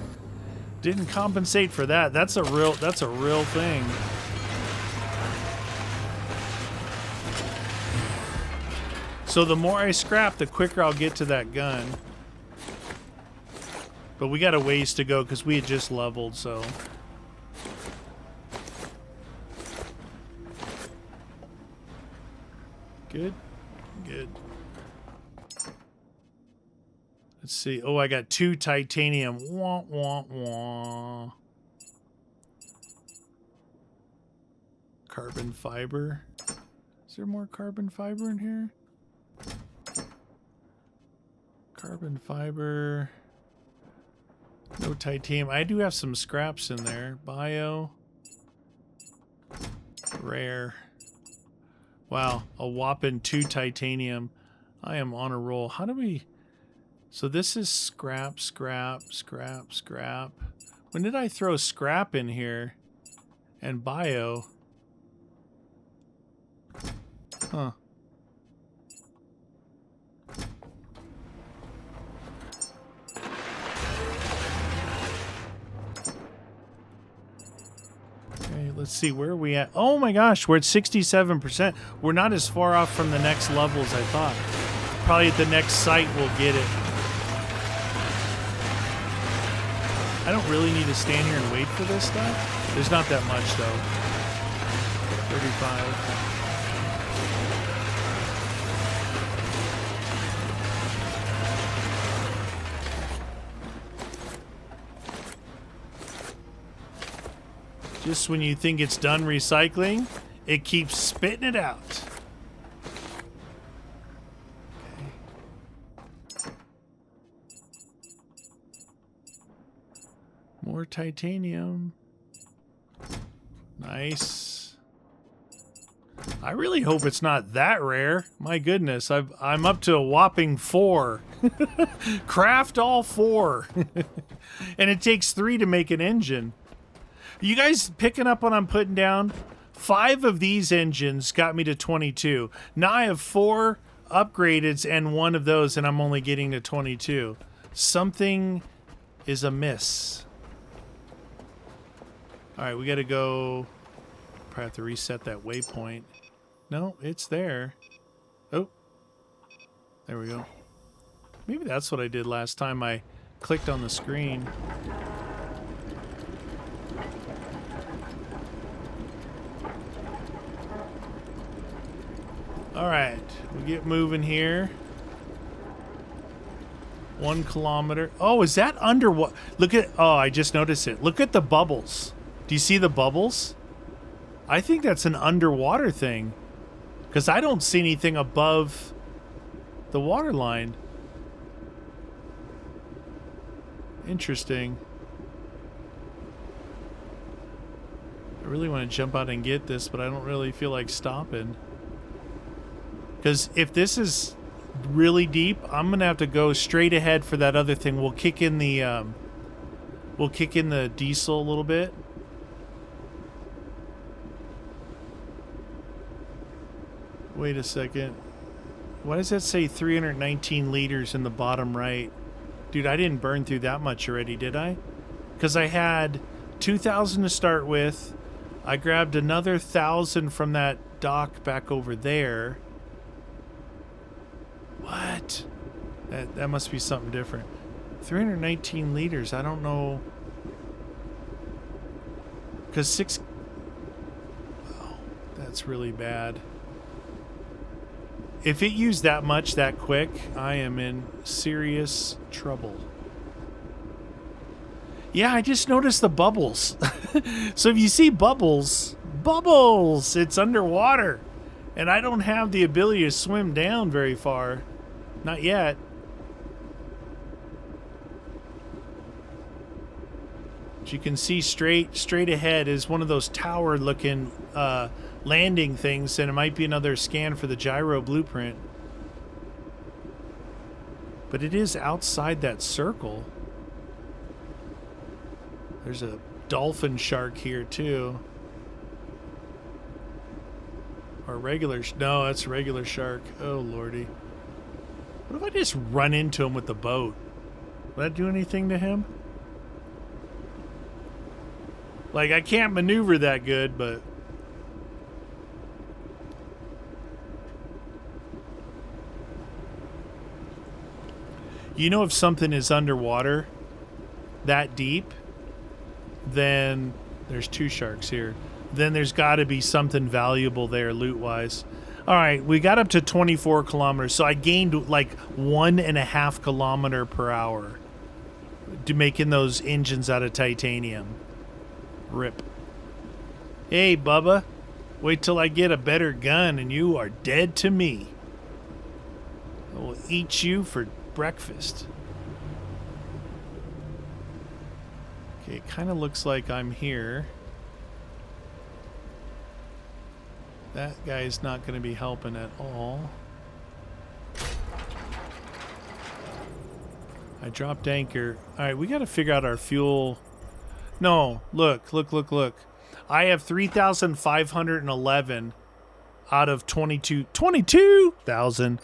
Didn't compensate for that. That's a real thing. So the more I scrap, the quicker I'll get to that gun. But we got a ways to go because we had just leveled, so. Good. Good. Let's see. Oh, I got 2 titanium. Wah, wah, wah. Carbon fiber. Is there more carbon fiber in here? Carbon fiber. No titanium. I do have some scraps in there. Bio. Rare. Wow. A whopping 2 titanium. I am on a roll. How do we... So this is scrap, scrap, scrap, scrap. When did I throw scrap in here? And bio? Huh. let's see, where are we at? Oh my gosh, we're at 67%. We're not as far off from the next level as I thought. Probably at the next site we'll get it. I don't really need to stand here and wait for this stuff. There's not that much though. 35. Just when you think it's done recycling, it keeps spitting it out. Okay. More titanium. Nice. I really hope it's not that rare. My goodness, I'm up to a whopping 4. Craft all 4. And it takes 3 to make an engine. You guys picking up what I'm putting down? 5 of these engines got me to 22. Now I have 4 upgradeds and 1 of those, and I'm only getting to 22. Something is amiss. All right, we got to go. Probably have to reset that waypoint. No, it's there. Oh, there we go. Maybe that's what I did last time I clicked on the screen. All right, we get moving here. 1 kilometer. Oh, is that under what? Look at, oh, I just noticed it. Look at the bubbles. Do you see the bubbles? I think that's an underwater thing because I don't see anything above the water line. Interesting. I really want to jump out and get this, but I don't really feel like stopping. Because if this is really deep, I'm gonna have to go straight ahead for that other thing. We'll kick in the diesel a little bit. Wait a second. Why does that say 319 liters in the bottom right? Dude, I didn't burn through that much already, did I? Because I had 2,000 to start with. I grabbed another 1,000 from that dock back over there. What? That must be something different. 319 liters. I don't know. Because 6... Oh, that's really bad. If it used that much that quick, I am in serious trouble. Yeah, I just noticed the bubbles. So if you see bubbles, it's underwater. And I don't have the ability to swim down very far. Not yet. But you can see straight ahead is one of those tower looking landing things, and it might be another scan for the gyro blueprint. But it is outside that circle. There's a dolphin shark here too. Or regular, no, that's a regular shark. Oh lordy. What if I just run into him with the boat? Will that do anything to him? Like, I can't maneuver that good, but... You know, if something is underwater that deep, then there's 2 sharks here. Then there's got to be something valuable there loot-wise. All right, we got up to 24 kilometers, so I gained like 1.5 kilometer per hour to making those engines out of titanium. Rip. Hey, Bubba, wait till I get a better gun and you are dead to me. I will eat you for breakfast. Okay, it kind of looks like I'm here. That guy's not going to be helping at all. I dropped anchor. All right, we got to figure out our fuel. No, look. I have 3,511 out of 22,000.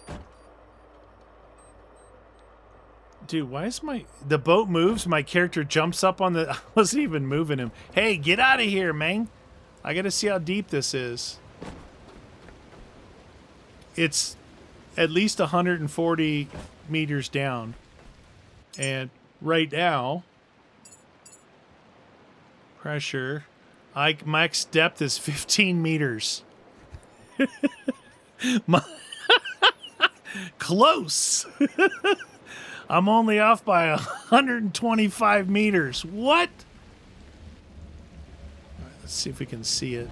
Dude, why is the boat moves, my character jumps up on the, I wasn't even moving him. Hey, get out of here, man. I gotta see how deep this is. It's at least 140 meters down. And right now, pressure, max depth is 15 meters. Close. I'm only off by 125 meters. What? All right, let's see if we can see it.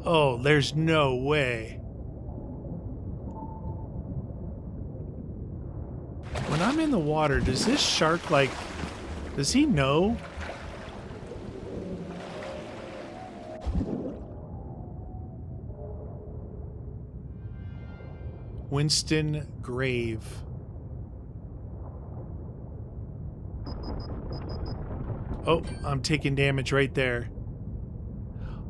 Oh, there's no way. When I'm in the water, does this shark, like, does he know? Winston Grave. Oh, I'm taking damage right there.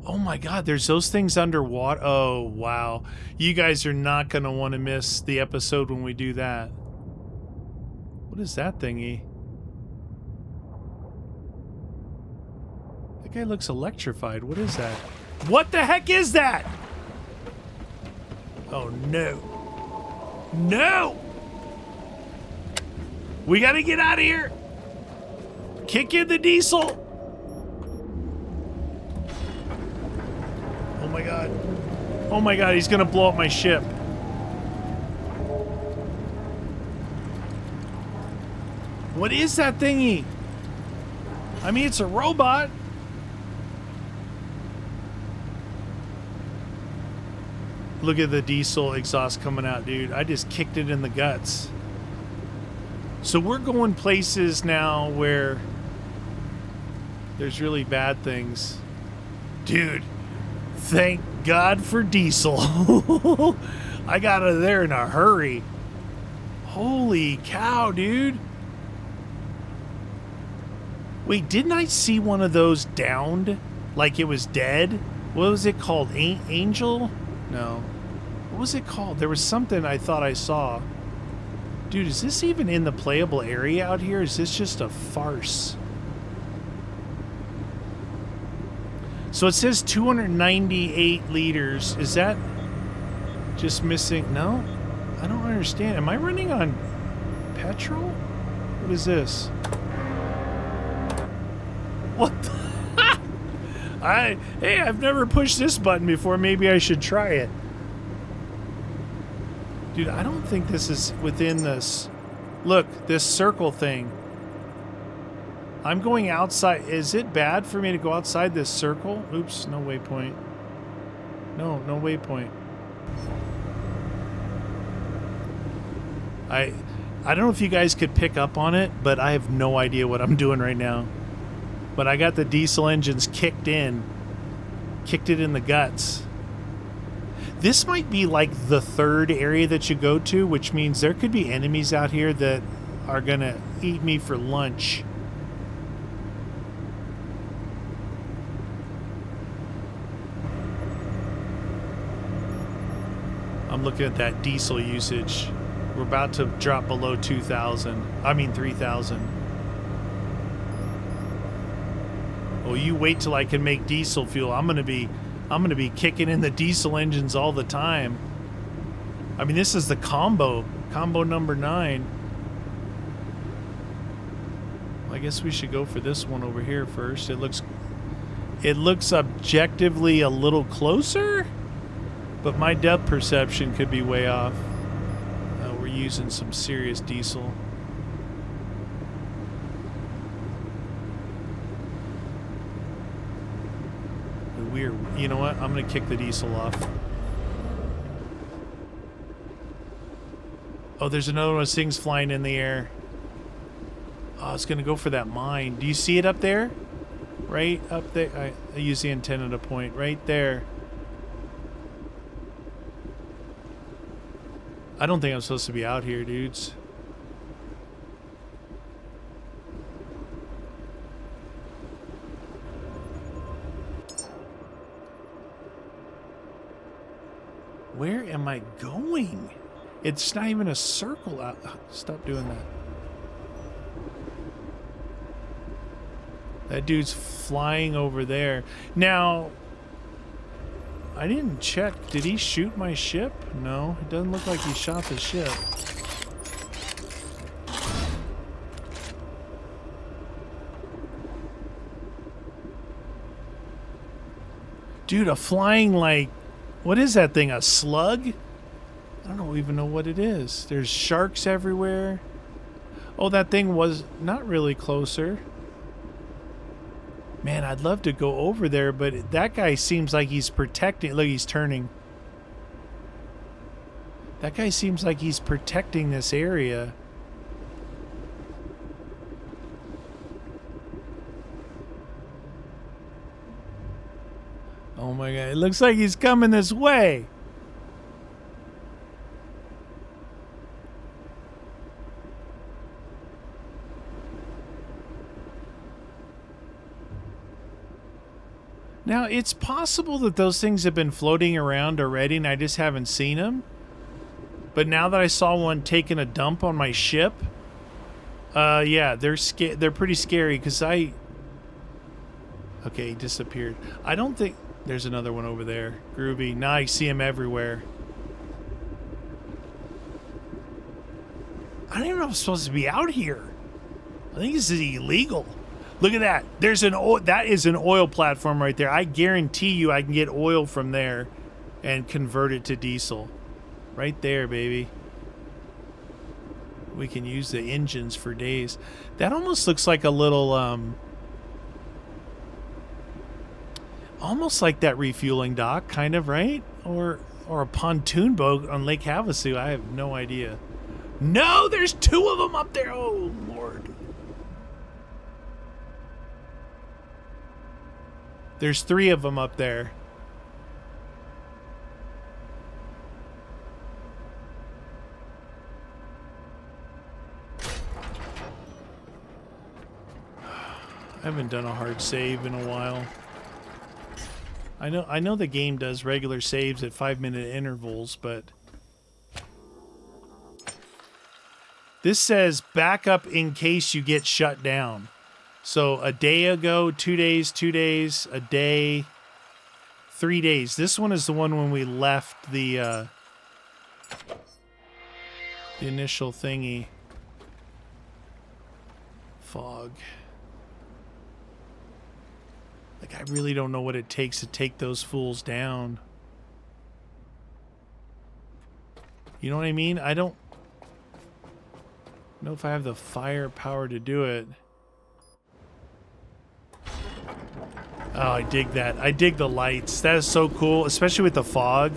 Oh my god, there's those things underwater. Oh, wow. You guys are not going to want to miss the episode when we do that. What is that thingy? That guy looks electrified. What is that? What the heck is that? Oh, no. No! We gotta get out of here! Kick in the diesel! Oh my god. Oh my god, he's gonna blow up my ship. What is that thingy? I mean, it's a robot. Look at the diesel exhaust coming out, dude. I just kicked it in the guts. So we're going places now where there's really bad things. Dude, thank God for diesel. I got out of there in a hurry. Holy cow, dude. Wait, didn't I see one of those downed? Like it was dead? What was it called? Angel? No. What was it called? There was something I thought I saw. Dude, is this even in the playable area out here? Is this just a farce? So it says 298 liters. Is that just missing? No? I don't understand. Am I running on petrol? What is this? What the? Hey, I've never pushed this button before. Maybe I should try it. Dude, I don't think this is within this. Look, this circle thing. I'm going outside. Is it bad for me to go outside this circle? Oops, no waypoint. No waypoint. I don't know if you guys could pick up on it, but I have no idea what I'm doing right now. But I got the diesel engines kicked in. Kicked it in the guts. This might be like the third area that you go to, which means there could be enemies out here that are gonna eat me for lunch. I'm looking at that diesel usage. We're about to drop below 2,000. I mean 3,000. Oh, you wait till I can make diesel fuel. I'm gonna be kicking in the diesel engines all the time. I mean, this is the combo number 9. Well, I guess we should go for this one over here first. It looks objectively a little closer, but my depth perception could be way off. We're using some serious diesel. Weird. You know what? I'm gonna kick the diesel off. Oh, there's another one of those things flying in the air. Oh, it's gonna go for that mine. Do you see it up there? Right up there. I use the antenna to point right there. I don't think I'm supposed to be out here, dudes. Where am I going? It's not even a circle out. Stop doing that. That dude's flying over there. Now, I didn't check. Did he shoot my ship? No, it doesn't look like he shot the ship. Dude, a flying, like, what is that thing? A slug? I don't even know what it is. There's sharks everywhere. Oh, that thing was not really closer. Man, I'd love to go over there, but that guy seems like he's protecting. Look, he's turning. That guy seems like he's protecting this area. Oh my God, it looks like he's coming this way. Now, it's possible that those things have been floating around already and I just haven't seen them. But now that I saw one taking a dump on my ship, yeah, they're pretty scary because okay, he disappeared. I don't think... There's another one over there. Groovy. Now I see him everywhere. I don't even know if I'm supposed to be out here. I think this is illegal. Look at that. That is an oil platform right there. I guarantee you I can get oil from there and convert it to diesel. Right there, baby. We can use the engines for days. That almost looks like a little, almost like that refueling dock, kind of, right? Or a pontoon boat on Lake Havasu. I have no idea. No, there's two of them up there. Oh, Lord. There's three of them up there. I haven't done a hard save in a while. I know the game does regular saves at 5-minute intervals, but this says backup in case you get shut down. So a day ago, 2 days, 2 days, a day, 3 days. This one is the one when we left the initial thingy. Fog. Like, I really don't know what it takes to take those fools down. You know what I mean? I don't know if I have the firepower to do it. Oh, I dig that. I dig the lights. That is so cool, especially with the fog.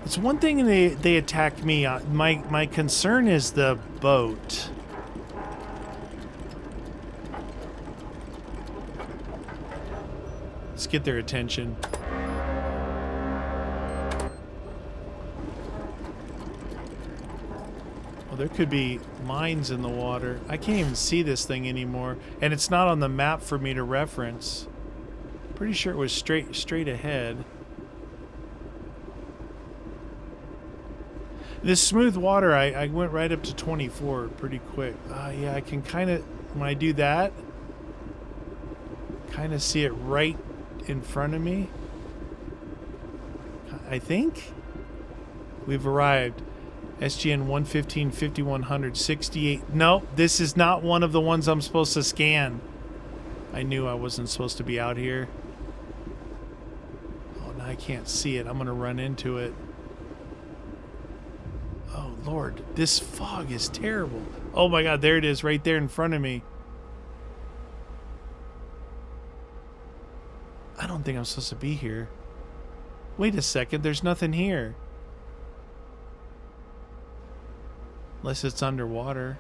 It's one thing they attack me. My concern is the boat. Let's get their attention. Well, there could be mines in the water. I can't even see this thing anymore, and it's not on the map for me to reference. Pretty sure it was straight ahead. This smooth water, I went right up to 24 pretty quick. Yeah, I can kind of, when I do that, kind of see it right in front of me. I think we've arrived. SGN 115 5100 68. No, this is not one of the ones I'm supposed to scan. I knew I wasn't supposed to be out here. Oh, now I can't see it. I'm gonna run into it. Oh Lord, this fog is terrible. Oh my God, there it is right there in front of me. I don't think I'm supposed to be here. Wait a second, there's nothing here. Unless it's underwater.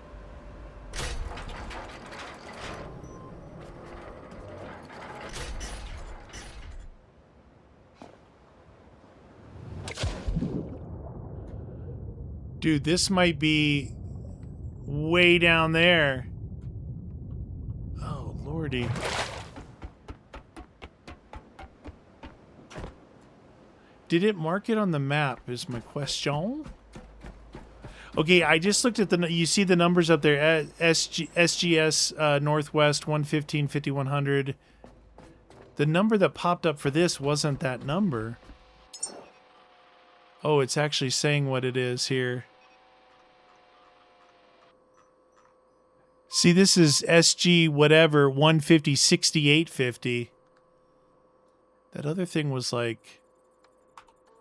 Dude, this might be way down there. Oh, Lordy. Did it mark it on the map is my question. Okay, I just looked at you see the numbers up there. SGS Northwest 115 5100 The number that popped up for this wasn't that number. Oh, it's actually saying what it is here. See, this is SG whatever 150 6850. That other thing was like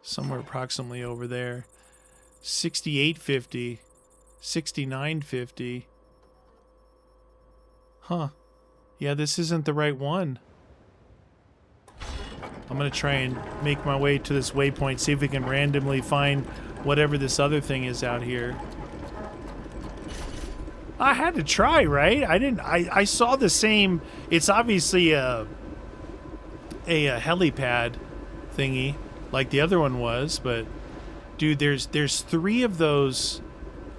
somewhere approximately over there. 6850, 6950. Huh. Yeah, this isn't the right one. I'm going to try and make my way to this waypoint, see if we can randomly find whatever this other thing is out here. I had to try, right? I saw the same. It's obviously a helipad thingy like the other one was, but dude, there's 3 of those.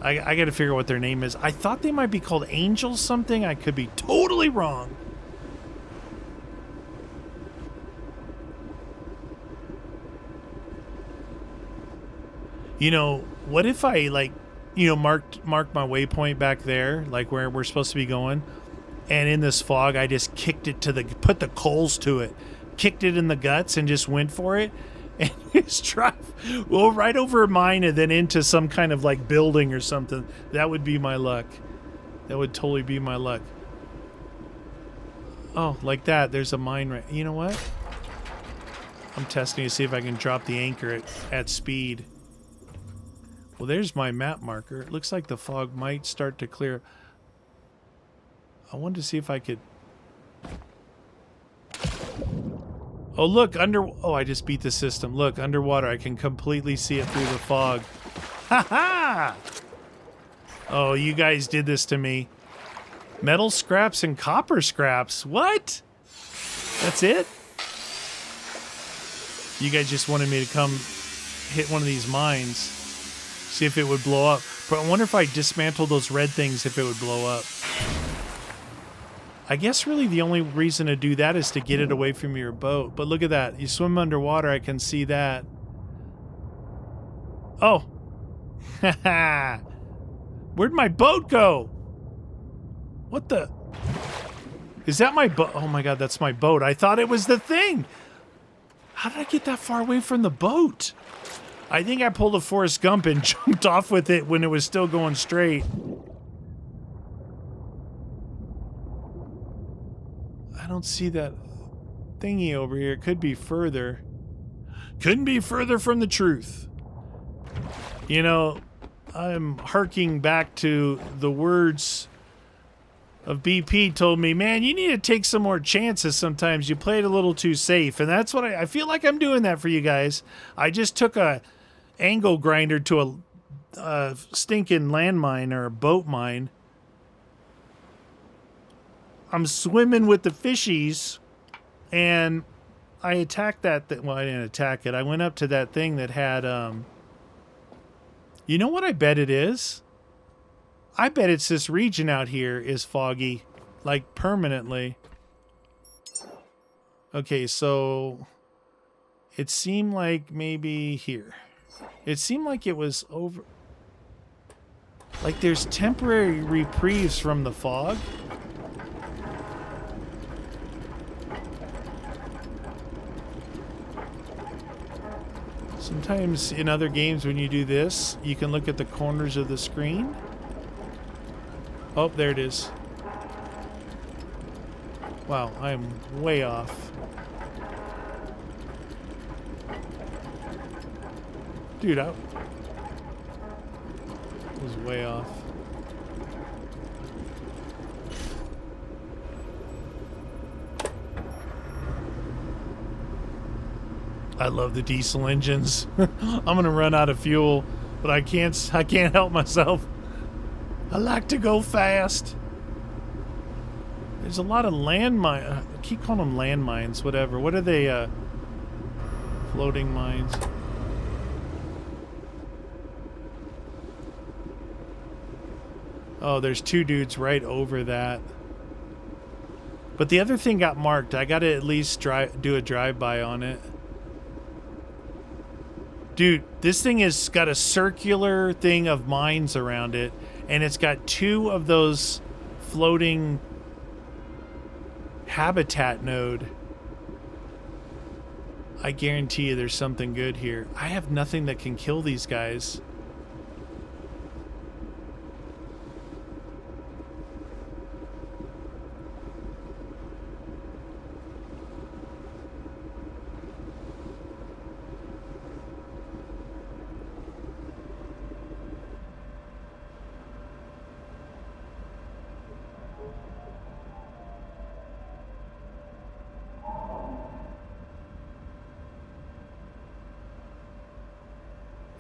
I got to figure out what their name is. I thought they might be called Angels something. I could be totally wrong. You know, what if I mark my waypoint back there, like where we're supposed to be going, and in this fog I just kicked it put the coals to it, kicked it in the guts and just went for it, and just drive right over mine and then into some kind of like building or something. That would be my luck. That would totally be my luck. Oh, like that. There's a mine right. You know what? I'm testing to see if I can drop the anchor at speed. Well, there's my map marker. It looks like the fog might start to clear. I wanted to see if I could... Oh, look, Oh, I just beat the system. Look, underwater, I can completely see it through the fog. Ha ha! Oh, you guys did this to me. Metal scraps and copper scraps. What? That's it? You guys just wanted me to come hit one of these mines. See if it would blow up. But I wonder if I dismantle those red things, if it would blow up. I guess really the only reason to do that is to get it away from your boat. But look at that. You swim underwater, I can see that. Oh. Haha. Where'd my boat go? What the? Is that my boat? Oh my god, that's my boat. I thought it was the thing. How did I get that far away from the boat? I think I pulled a Forrest Gump and jumped off with it when it was still going straight. I don't see that thingy over here. It could be further. Couldn't be further from the truth. You know, I'm harking back to the words of BP told me, man, you need to take some more chances sometimes. You played a little too safe. And that's what I feel like I'm doing that for you guys. I just took a angle grinder to a stinking landmine or a boat mine. I'm swimming with the fishies, and I attacked that. Well, I didn't attack it. I went up to that thing that had, you know what I bet it is? I bet it's this region out here is foggy, like permanently. Okay, so it seemed like maybe here. It seemed like it was over. Like there's temporary reprieves from the fog. Sometimes in other games when you do this, you can look at the corners of the screen. Oh, there it is. Wow, I am way off. Dude, I was way off. I love the diesel engines. I'm gonna run out of fuel, but I can't help myself. I like to go fast. There's a lot of landmines. I keep calling them landmines, whatever. What are they? Floating mines. Oh, there's 2 dudes right over that. But the other thing got marked. I gotta at least do a drive-by on it. Dude, this thing has got a circular thing of mines around it, and it's got 2 of those floating habitat node. I guarantee you there's something good here. I have nothing that can kill these guys.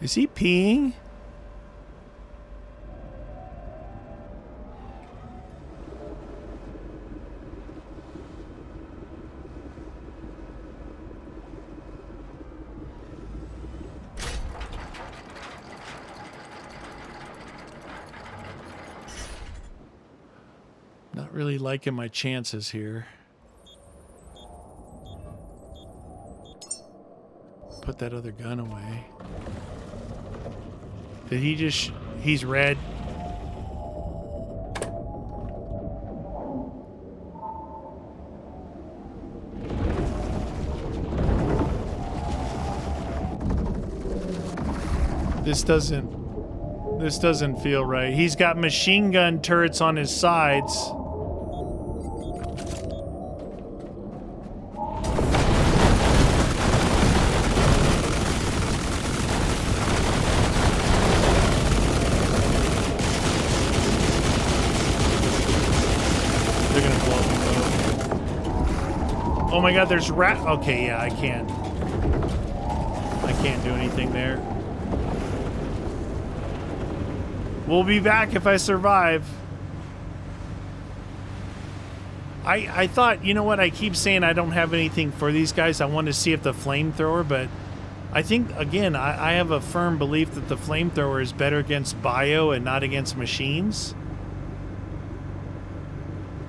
Is he peeing? Not really liking my chances here. Put that other gun away. Did he just... He's red. This doesn't feel right. He's got machine gun turrets on his sides. Oh my god, there's rat. Okay, yeah, I can't do anything there. We'll be back if I survive. I thought, you know what, I keep saying I don't have anything for these guys. I want to see if the flamethrower, but I think, again, I have a firm belief that the flamethrower is better against bio and not against machines.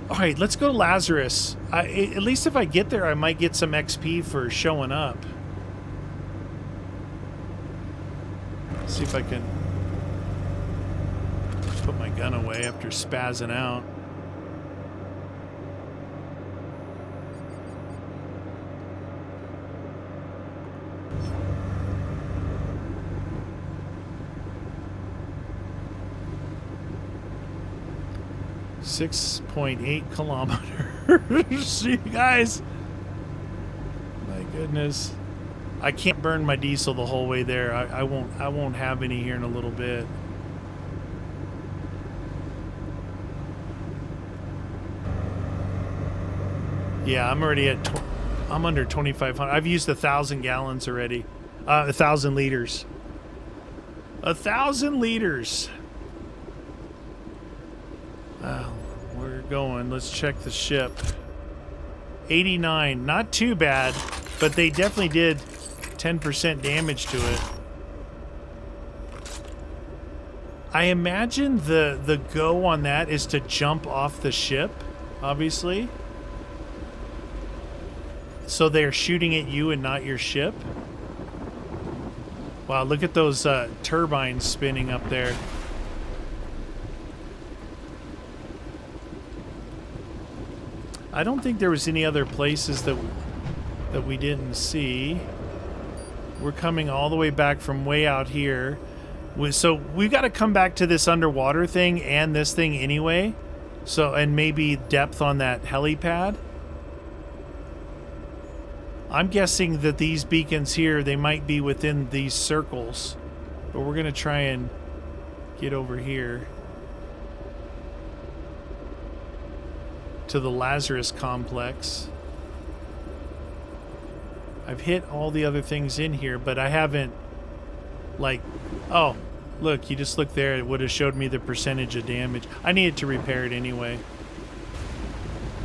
All right, let's go to Lazarus. At least if I get there, I might get some XP for showing up. See if I can put my gun away after spazzing out. .8 kilometers. See you guys. My goodness. I can't burn my diesel the whole way there. I won't have any here in a little bit. Yeah, I'm already at I'm under 2,500. I've used 1,000 gallons already. 1,000 liters. 1,000 liters. We're going. Let's check the ship. 89. Not too bad, but they definitely did 10% damage to it. I imagine the go on that is to jump off the ship, obviously. So they're shooting at you and not your ship. Wow, look at those turbines spinning up there. I don't think there was any other places that we didn't see. We're coming all the way back from way out here. So we've got to come back to this underwater thing and this thing anyway. So, and maybe depth on that helipad. I'm guessing that these beacons here, they might be within these circles. But we're going to try and get over here to the Lazarus complex. I've hit all the other things in here, but I haven't, like, oh, look, you just look there. It would have showed me the percentage of damage. I needed to repair it anyway.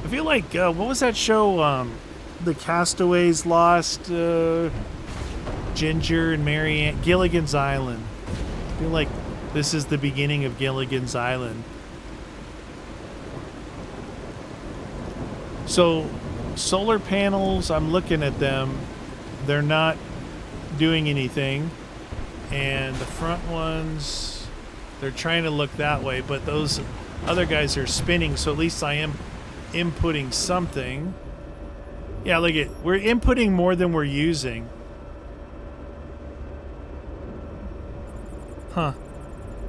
I feel like, what was that show, the Castaways Lost, Ginger and Marianne, Gilligan's Island. I feel like this is the beginning of Gilligan's Island. So, solar panels, I'm looking at them. They're not doing anything. And the front ones, they're trying to look that way, but those other guys are spinning, so at least I am inputting something. Yeah, look at, we're inputting more than we're using. Huh.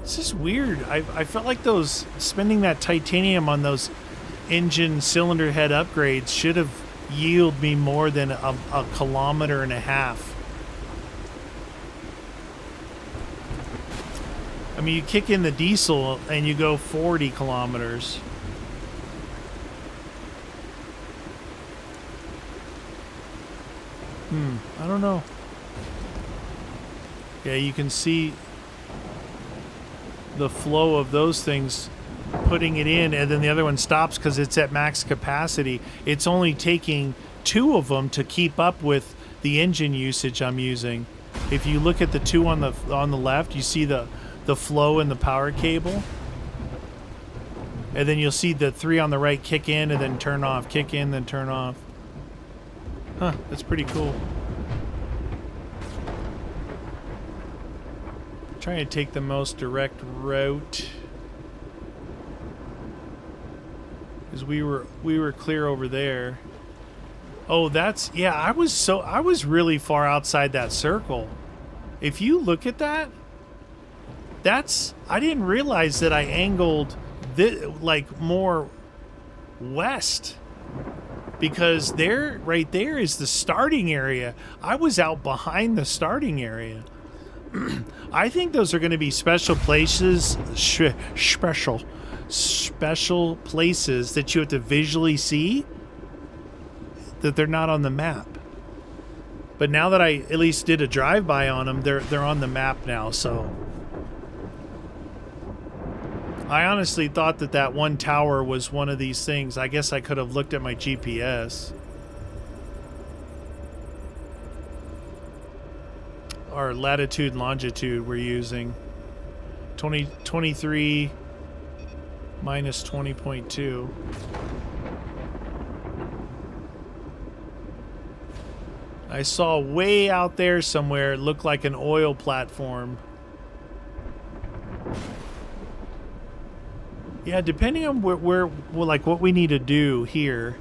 This is weird. I felt like those, spending that titanium on those engine cylinder head upgrades should have yielded me more than a kilometer and a half. I mean, you kick in the diesel and you go 40 kilometers. I don't know. Yeah, you can see the flow of those things putting it in, and then the other one stops because it's at max capacity. It's only taking 2 of them to keep up with the engine usage I'm using. If you look at the 2 on the left, you see the flow in the power cable, and then you'll see the 3 on the right kick in and then turn off, kick in then turn off. Huh, that's pretty cool. Trying to take the most direct route, because we were clear over there. Oh, that's, yeah, I was really far outside that circle. If you look at that, I didn't realize that I angled like more west, because right there is the starting area. I was out behind the starting area. I think those are going to be special places, special places that you have to visually see, that they're not on the map. But now that I at least did a drive-by on them, they're on the map now. So I honestly thought that one tower was one of these things. I guess I could have looked at my GPS. Our latitude and longitude we're using. 23 minus 20.2. I saw way out there somewhere, it looked like an oil platform. Yeah, depending on where like what we need to do here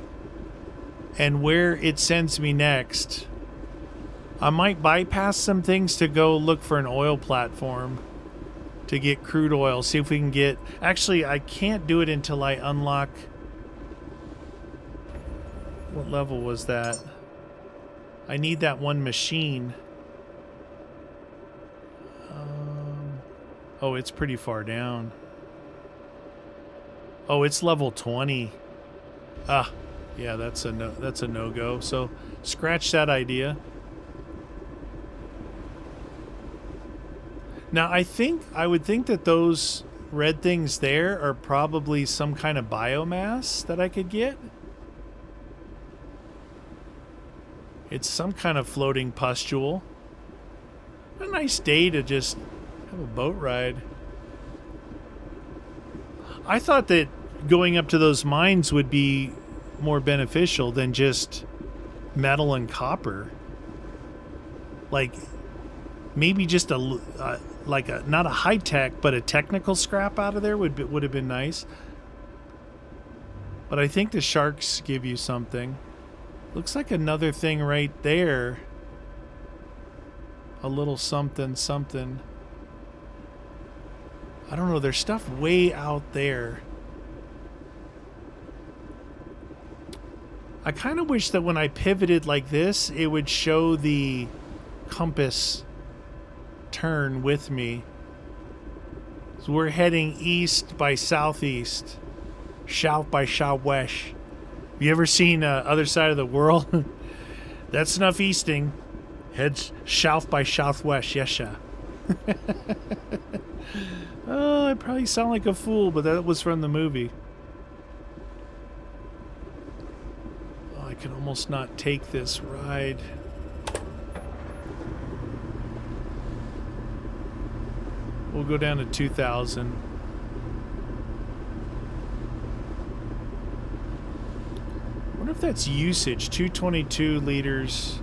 and where it sends me next, I might bypass some things to go look for an oil platform to get crude oil. See if we can get... Actually, I can't do it until I unlock... What level was that? I need that one machine. Oh, it's pretty far down. Oh, it's level 20. Ah, yeah, that's a no-go. So scratch that idea. Now, I would think that those red things there are probably some kind of biomass that I could get. It's some kind of floating pustule. A nice day to just have a boat ride. I thought that going up to those mines would be more beneficial than just metal and copper. Like, maybe just not a high tech, but a technical scrap out of there would have been nice. But I think the sharks give you something. Looks like another thing right there. A little something. I don't know. There's stuff way out there. I kind of wish that when I pivoted like this, it would show the compass turn with me. So we're heading east by southeast, south by southwest. Have you ever seen Other Side of the World? That's enough easting. Heads south by southwest, yes, sir. Oh, I probably sound like a fool, but that was from the movie. Oh, I can almost not take this ride. We'll go down to 2,000. I wonder if that's usage. 222 liters.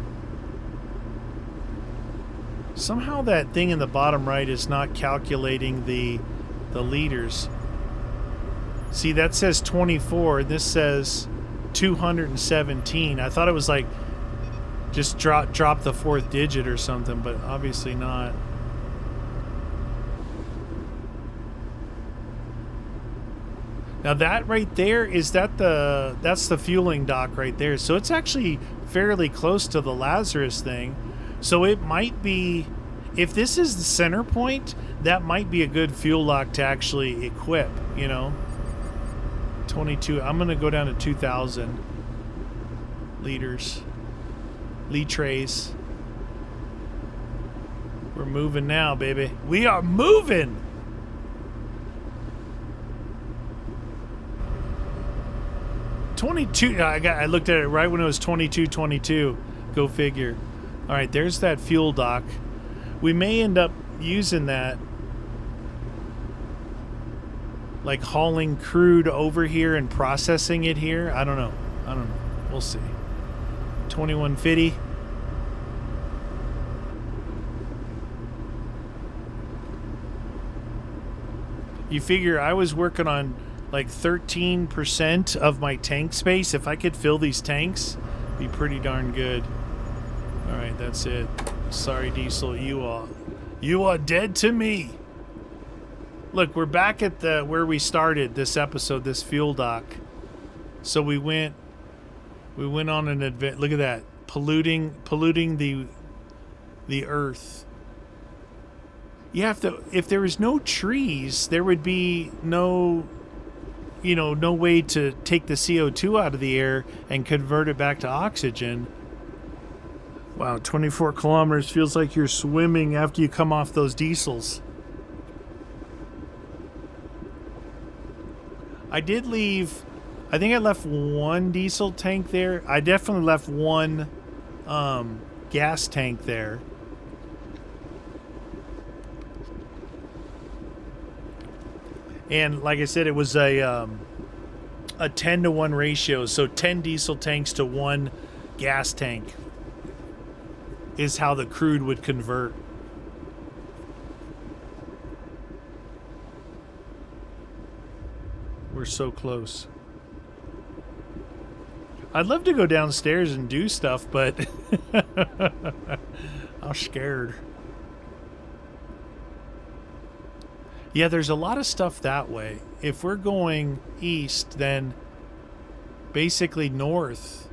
Somehow that thing in the bottom right is not calculating the liters. See, that says 24. This says 217. I thought it was like just drop the fourth digit or something, but obviously not. Now that right there, that's the fueling dock right there. So it's actually fairly close to the Lazarus thing. So it might be, if this is the center point, that might be a good fuel lock to actually equip, you know. 22, I'm going to go down to 2,000 liters. Litres. We're moving now, baby. We are moving! I looked at it right when it was 22. Go figure. All right, there's that fuel dock. We may end up using that, like hauling crude over here and processing it here. I don't know. We'll see. 2150. You figure I was working on like 13% of my tank space. If I could fill these tanks, be pretty darn good. All right, that's it. Sorry, Diesel, you are dead to me. Look, we're back at where we started this episode, this fuel dock. So we went on an adventure. Look at that, polluting the earth. You have to. If there was no trees, there would be no way to take the CO2 out of the air and convert it back to oxygen. Wow, 24 kilometers feels like you're swimming after you come off those diesels. I did leave, I think I left one diesel tank there. I definitely left one gas tank there. And like I said, it was a 10-to-1 ratio. So 10 diesel tanks to 1 gas tank is how the crude would convert. We're so close. I'd love to go downstairs and do stuff, but I'm scared. Yeah, there's a lot of stuff that way. If we're going east, then basically north.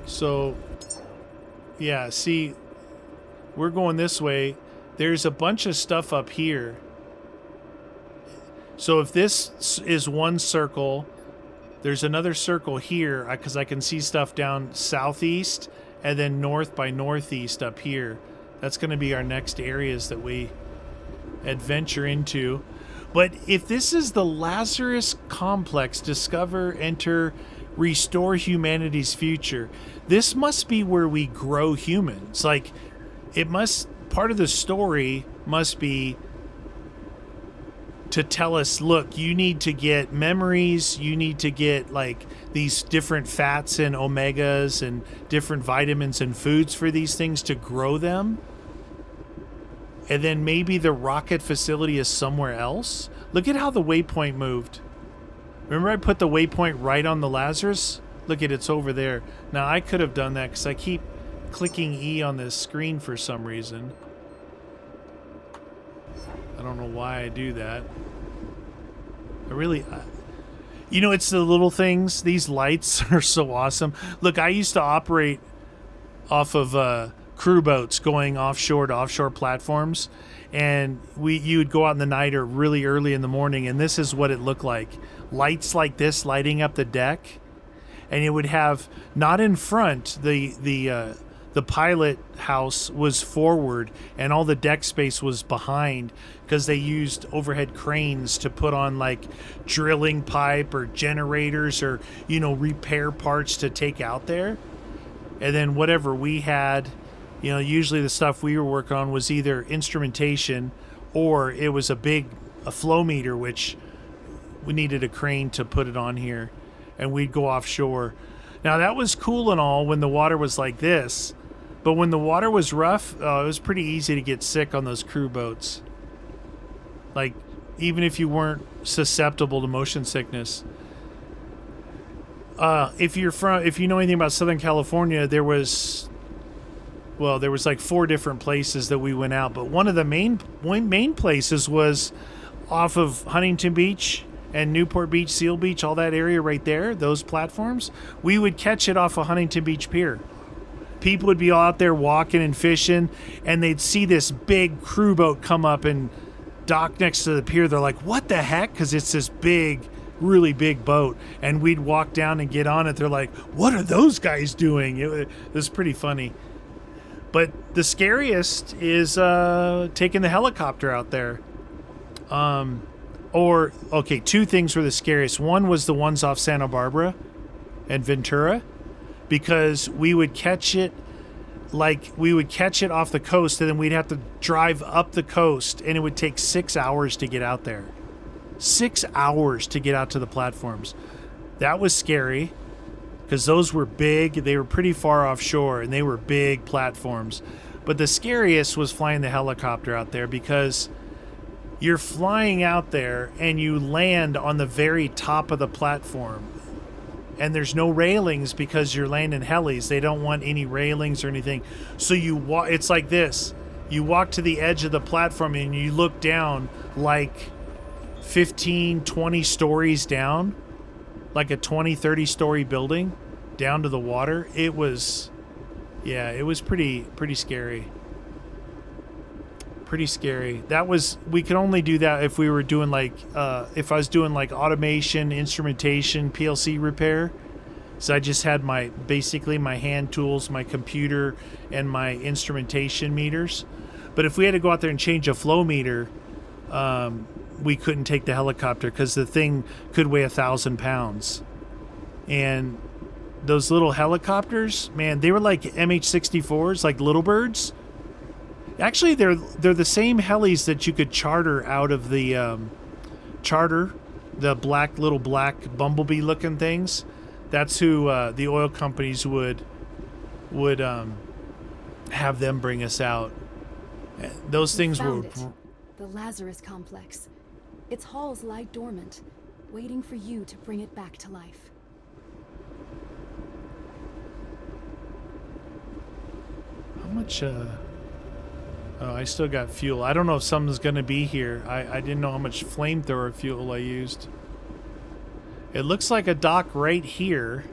So, yeah, see, we're going this way. There's a bunch of stuff up here. So if this is one circle, there's another circle here because I can see stuff down southeast and then north by northeast up here. That's going to be our next areas that we adventure into. But if this is the Lazarus complex, discover, enter, restore humanity's future, this must be where we grow humans. Like, part of the story must be to tell us, look, you need to get memories, you need to get like these different fats and omegas and different vitamins and foods for these things to grow them. And then maybe the rocket facility is somewhere else. Look at how the waypoint moved. Remember I put the waypoint right on the Lazarus? Look at it's over there. Now I could have done that because I keep clicking E on this screen for some reason. I don't know why I do that. It's the little things. These lights are so awesome. Look, I used to operate off of crew boats going offshore to offshore platforms, and you would go out in the night or really early in the morning, and this is what it looked like. Lights like this lighting up the deck, and it would have, not in front, the pilot house was forward and all the deck space was behind because they used overhead cranes to put on like drilling pipe or generators or repair parts to take out there. And then whatever we had, usually the stuff we were working on was either instrumentation or it was a flow meter, which we needed a crane to put it on here, and we'd go offshore. Now that was cool and all when the water was like this, but when the water was rough, it was pretty easy to get sick on those crew boats. Like, even if you weren't susceptible to motion sickness. if you know anything about Southern California, there was like 4 different places that we went out, but one of the main places was off of Huntington Beach and Newport Beach, Seal Beach, all that area right there, those platforms. We would catch it off of Huntington Beach Pier. People would be out there walking and fishing, and they'd see this big crew boat come up and dock next to the pier. They're like, what the heck? Because it's this big, really big boat. And we'd walk down and get on it. They're like, what are those guys doing? It was pretty funny. But the scariest is taking the helicopter out there. Two things were the scariest. One was the ones off Santa Barbara and Ventura, because we would catch it off the coast, and then we'd have to drive up the coast, and it would take 6 hours to get out there. 6 hours to get out to the platforms. That was scary, because those were big. They were pretty far offshore, and they were big platforms. But the scariest was flying the helicopter out there, because you're flying out there and you land on the very top of the platform. And there's no railings because you're landing helis. They don't want any railings or anything. So it's like this. You walk to the edge of the platform and you look down like 15, 20 stories down, like a 20, 30 story building down to the water. It was pretty scary. Pretty scary. We could only do that if we were doing if I was doing like automation, instrumentation, PLC repair. So I just had my hand tools, my computer, and my instrumentation meters. But if we had to go out there and change a flow meter, we couldn't take the helicopter because the thing could weigh 1,000 pounds. And those little helicopters, man, they were like MH-64s, like little birds. Actually, they're the same helis that you could charter out of the the little black bumblebee looking things. That's who the oil companies would have them bring us out. Those things were the Lazarus complex. Its halls lie dormant, waiting for you to bring it back to life. How much? Oh, I still got fuel. I don't know if something's going to be here. I didn't know how much flamethrower fuel I used. It looks like a dock right here.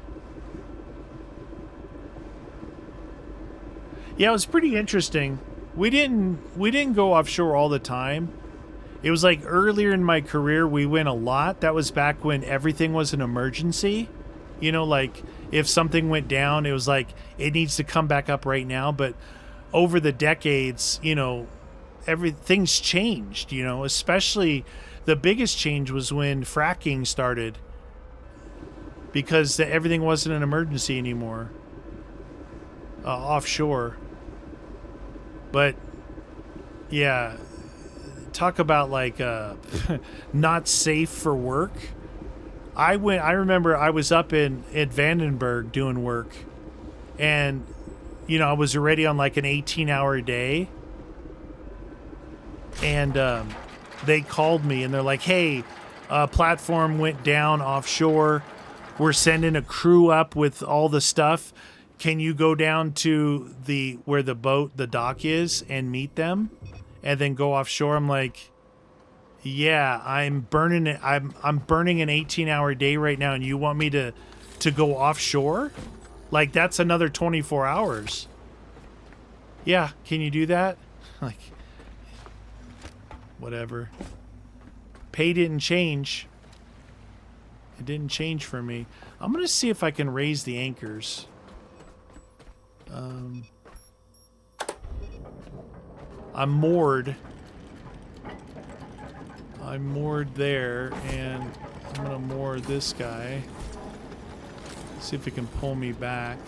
Yeah, it was pretty interesting. We didn't go offshore all the time. It was like earlier in my career we went a lot. That was back when everything was an emergency. You know, like if something went down, it was like it needs to come back up right now. But over the decades, you know, everything's changed, you know, especially the biggest change was when fracking started, because everything wasn't an emergency anymore offshore. But yeah, talk about like not safe for work. I remember I was up at Vandenberg doing work, and you know, I was already on like an 18-hour day, and they called me and they're like, hey, platform went down offshore. We're sending a crew up with all the stuff. Can you go down to where the dock is and meet them and then go offshore? I'm like, yeah, I'm burning it. I'm burning an 18-hour day right now, and you want me to go offshore? Like, that's another 24 hours. Yeah, can you do that? Like, whatever. Pay didn't change. It didn't change for me. I'm going to see if I can raise the anchors. I'm moored. I'm moored there, and I'm going to moor this guy. See if it can pull me back.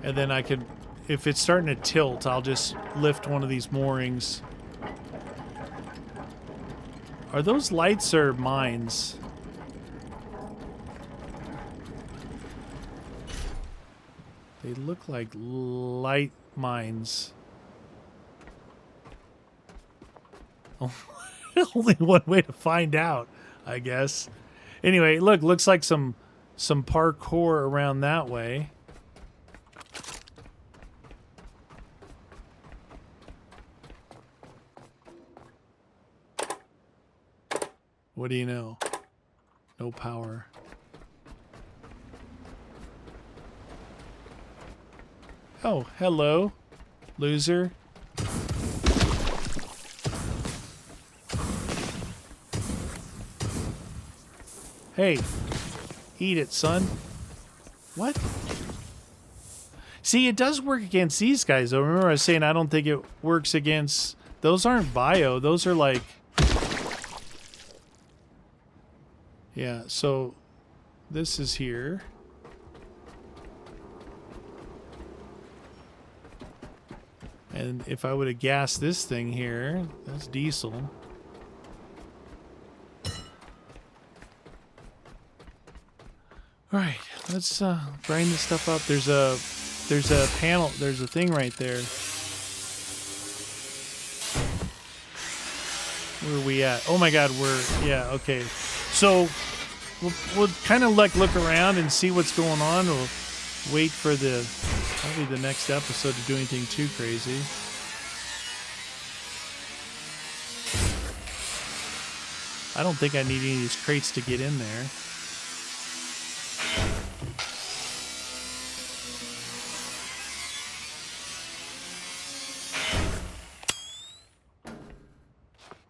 And then I could, if it's starting to tilt, I'll just lift one of these moorings. Are those lights or mines? They look like light mines. Oh, Only one way to find out, I guess. Anyway, look, looks like some parkour around that way. What do you know? No power. Oh, hello, loser. Hey, eat it, son. What? See, it does work against these guys, though. Remember I was saying I don't think it works against... Those aren't bio. Those are like... Yeah, so this is here. And if I would have gassed this thing here, that's diesel. All right, let's grind this stuff up. There's a panel. There's a thing right there. Where are we at? Oh my God, yeah, okay. So we'll kind of like look around and see what's going on. We'll wait for probably the next episode to do anything too crazy. I don't think I need any of these crates to get in there.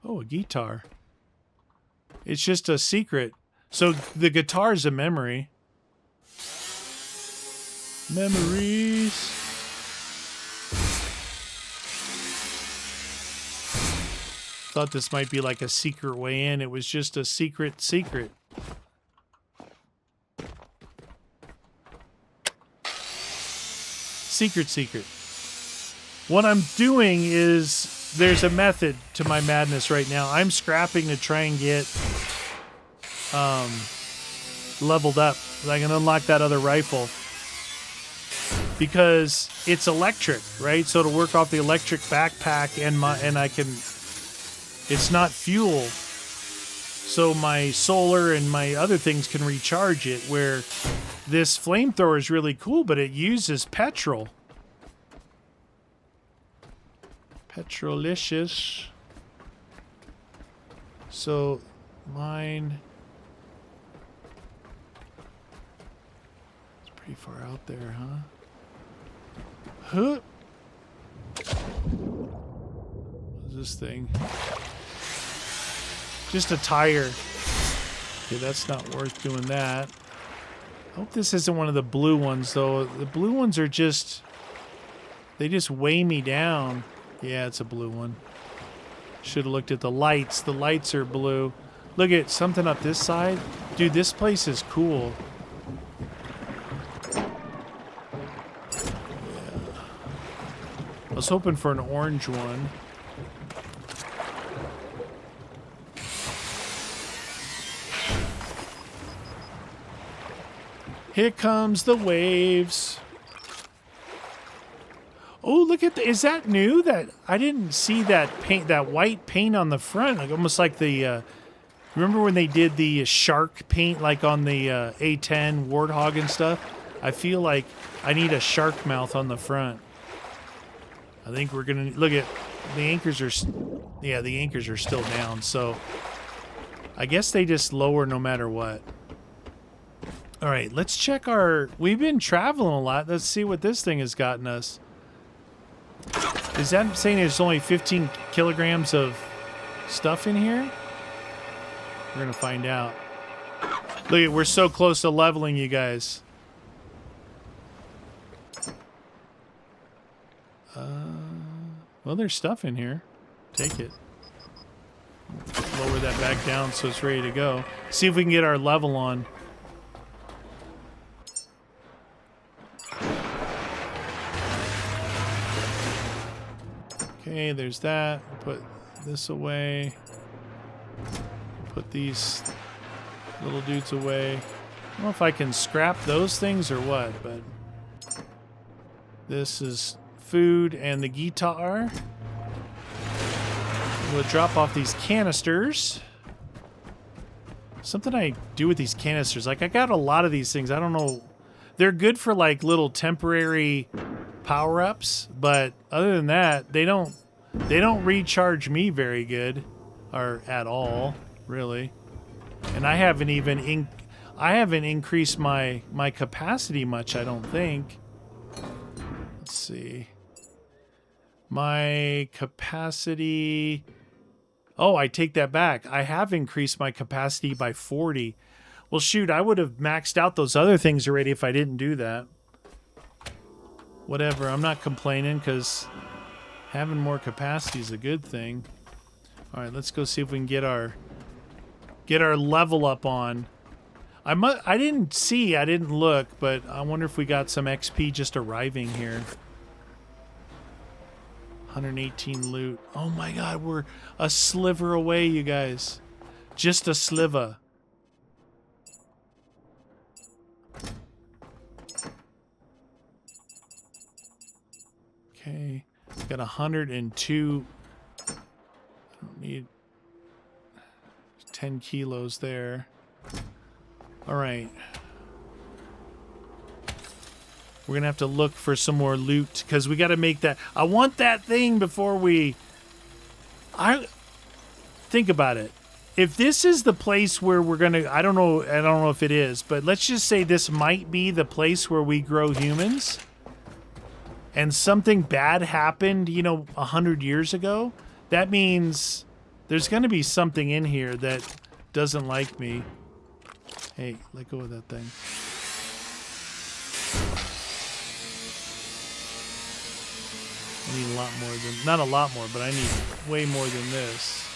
Oh, a guitar. It's just a secret. So the guitar's a memory. Memories. Thought this might be like a secret way in. It was just a secret. Secret. What I'm doing is... There's a method to my madness right now. I'm scrapping to try and get leveled up. So I can unlock that other rifle. Because it's electric, right? So to work off the electric backpack and I can... It's not fuel. So my solar and my other things can recharge it, where this flamethrower is really cool, but it uses petrol. Petrolicious. So, mine... It's pretty far out there, huh? What is this thing? Just a tire. Okay, that's not worth doing that. I hope this isn't one of the blue ones, though. The blue ones are just... They just weigh me down. Yeah, it's a blue one. Should have looked at the lights. The lights are blue. Look at something up this side. Dude, this place is cool. Yeah. I was hoping for an orange one. Here comes the waves. Oh, look at is that new? That I didn't see that paint, that white paint on the front, like almost like the. Remember when they did the shark paint, like on the A10 Warthog and stuff? I feel like I need a shark mouth on the front. I think we're gonna look at the anchors are, yeah, the anchors are still down. So I guess they just lower no matter what. All right, let's check our. We've been traveling a lot. Let's see what this thing has gotten us. Is that saying there's only 15 kilograms of stuff in here? We're gonna find out. Look at, we're so close to leveling, you guys. Well, there's stuff in here. Take it. Lower that back down so it's ready to go. See if we can get our level on. Okay, there's that. Put this away. Put these little dudes away. I don't know if I can scrap those things or what, but this is food and the guitar. We'll drop off these canisters. Something I do with these canisters, like I got a lot of these things. I don't know. They're good for like little temporary power-ups, but other than that, they don't recharge me very good or at all, really. And I haven't even increased my capacity much, I don't think. Let's see. My capacity. Oh, I take that back. I have increased my capacity by 40. Well, shoot, I would have maxed out those other things already if I didn't do that. Whatever, I'm not complaining because having more capacity is a good thing. All right, let's go see if we can get our level up on. I didn't look, but I wonder if we got some XP just arriving here. 118 loot. Oh my god, we're a sliver away, you guys. Just a sliver. Okay, got 102. I don't need 10 kilos there. All right. We're going to have to look for some more loot because we got to make that. I want that thing before we... Think about it. If this is the place where we're going to... I don't know if it is, but let's just say this might be the place where we grow humans. And something bad happened, 100 years ago. That means there's going to be something in here that doesn't like me. Hey, let go of that thing. I need a lot more than... Not a lot more, but I need way more than this.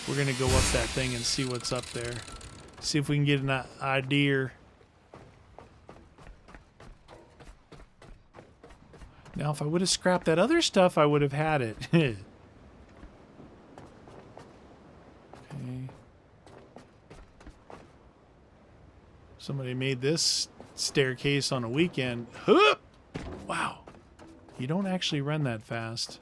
We're going to go up that thing and see what's up there. See if we can get an idea. Now, if I would have scrapped that other stuff, I would have had it. Okay. Somebody made this staircase on a weekend. Huh! Wow. You don't actually run that fast.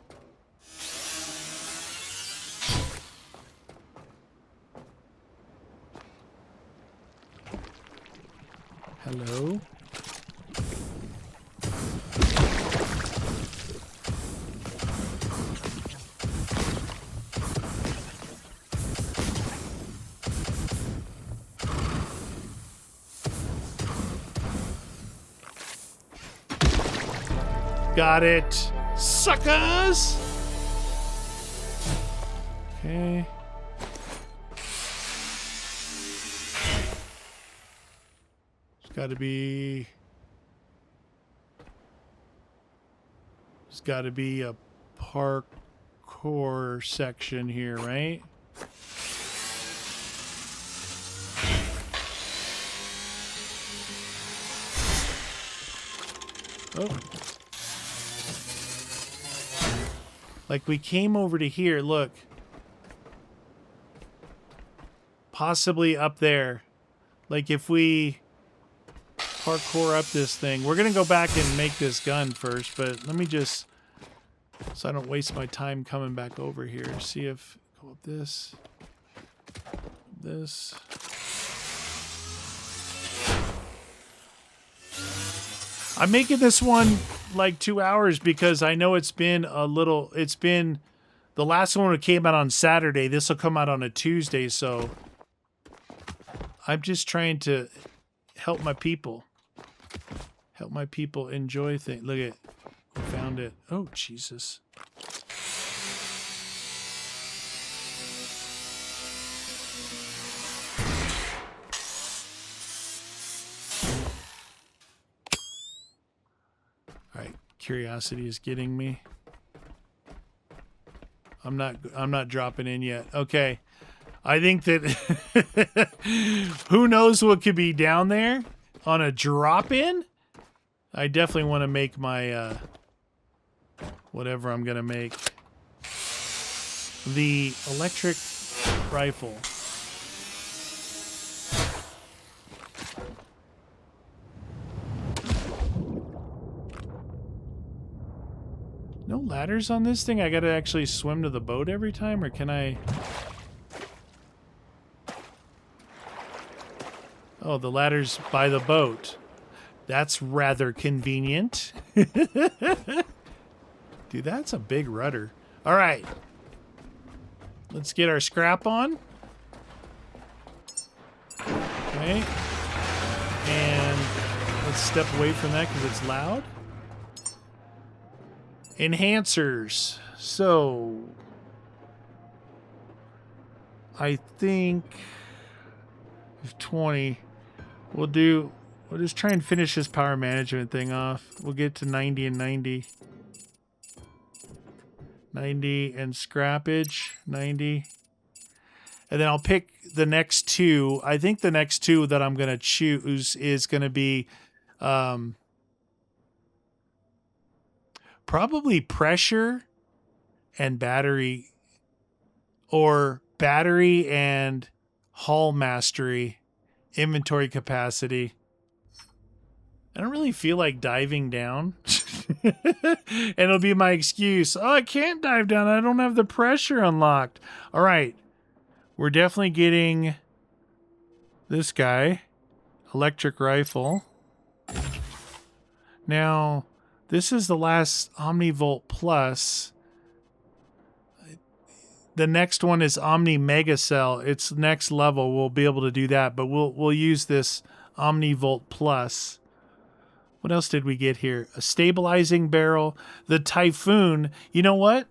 Hello? Got it. Suckers! Okay. There's got to be... There's got to be a parkour section here, right? Oh. Like, we came over to here, look. Possibly up there. Like, if we parkour up this thing. We're going to go back and make this gun first, but let me just... So I don't waste my time coming back over here. See if... Go up this. This. I'm making this one like 2 hours because I know it's been the last one came out on Saturday. This will come out on a Tuesday, so I'm just trying to help my people. Help my people enjoy things. Look at, we found it. Oh, Jesus. Curiosity is getting me. I'm not dropping in yet. Okay. I think that who knows what could be down there on a drop in? I definitely want to make my whatever I'm going to make. The electric rifle. No no ladders on this thing? I gotta actually swim to the boat every time, or can I... Oh, the ladder's by the boat. That's rather convenient. Dude, that's a big rudder. All right. Let's get our scrap on. Okay. And let's step away from that because it's loud. Enhancers. So, I think 20. We'll just try and finish this power management thing off. We'll get to 90 and 90. 90 and scrappage, 90. And then I'll pick the next two. I think the next two that I'm going to choose is going to be probably pressure and battery, or battery and hull mastery, inventory capacity. I don't really feel like diving down. And it'll be my excuse. Oh, I can't dive down. I don't have the pressure unlocked. All right. We're definitely getting this guy. Electric rifle. Now, this is the last Omnivolt Plus. The next one is Omni Mega Cell. It's next level. We'll be able to do that, but we'll use this Omnivolt Plus. What else did we get here? A stabilizing barrel. The Typhoon. You know what?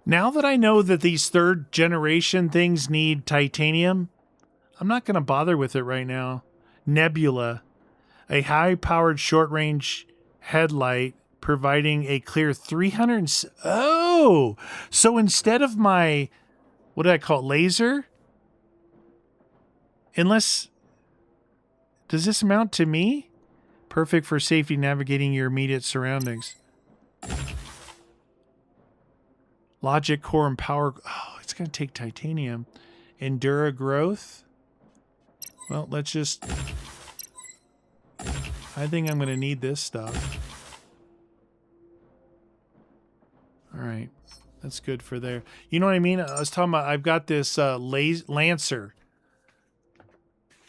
Now that I know that these third generation things need titanium, I'm not going to bother with it right now. Nebula. A high-powered short-range headlight providing a clear 300... Oh! So instead of my... What do I call it? Laser? Unless... Does this amount to me? Perfect for safety navigating your immediate surroundings. Logic core and power... Oh, it's going to take titanium. Endura growth. Well, let's just... I think I'm going to need this stuff. All right. That's good for there. You know what I mean? I was talking about... I've got this Lancer.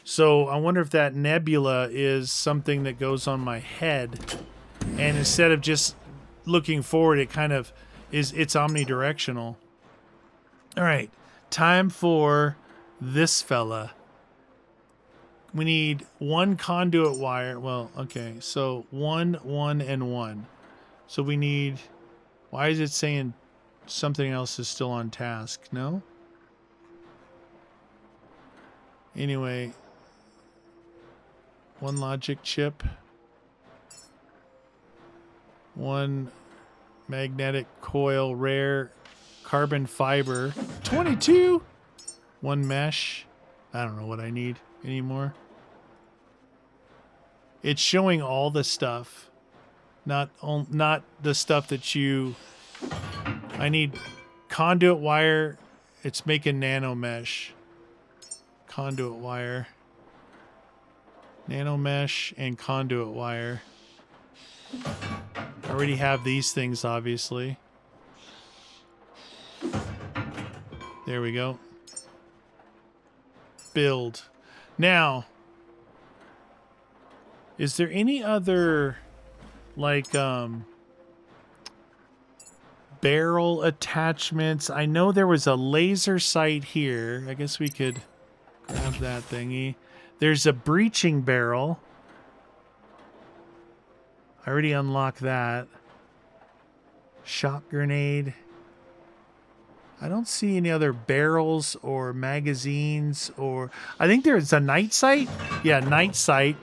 So I wonder if that nebula is something that goes on my head. And instead of just looking forward, it kind of... it's omnidirectional. All right, time for this fella. We need one conduit wire. Well, okay, so 1, 1, and 1. So we need... Why is it saying something else is still on task? No? Anyway, 1 logic chip. 1... magnetic coil, rare carbon fiber, 22. 1 mesh. I don't know what I need anymore. It's showing all the stuff, not the stuff that you... I need conduit wire. It's making nano mesh. Conduit wire. Nano mesh and conduit wire. I already have these things, obviously. There we go. Build. Now, is there any other, like, barrel attachments? I know there was a laser sight here. I guess we could grab that thingy. There's a breaching barrel. I already unlocked that. Shock grenade. I don't see any other barrels or magazines or... I think there's a night sight. Yeah, night sight.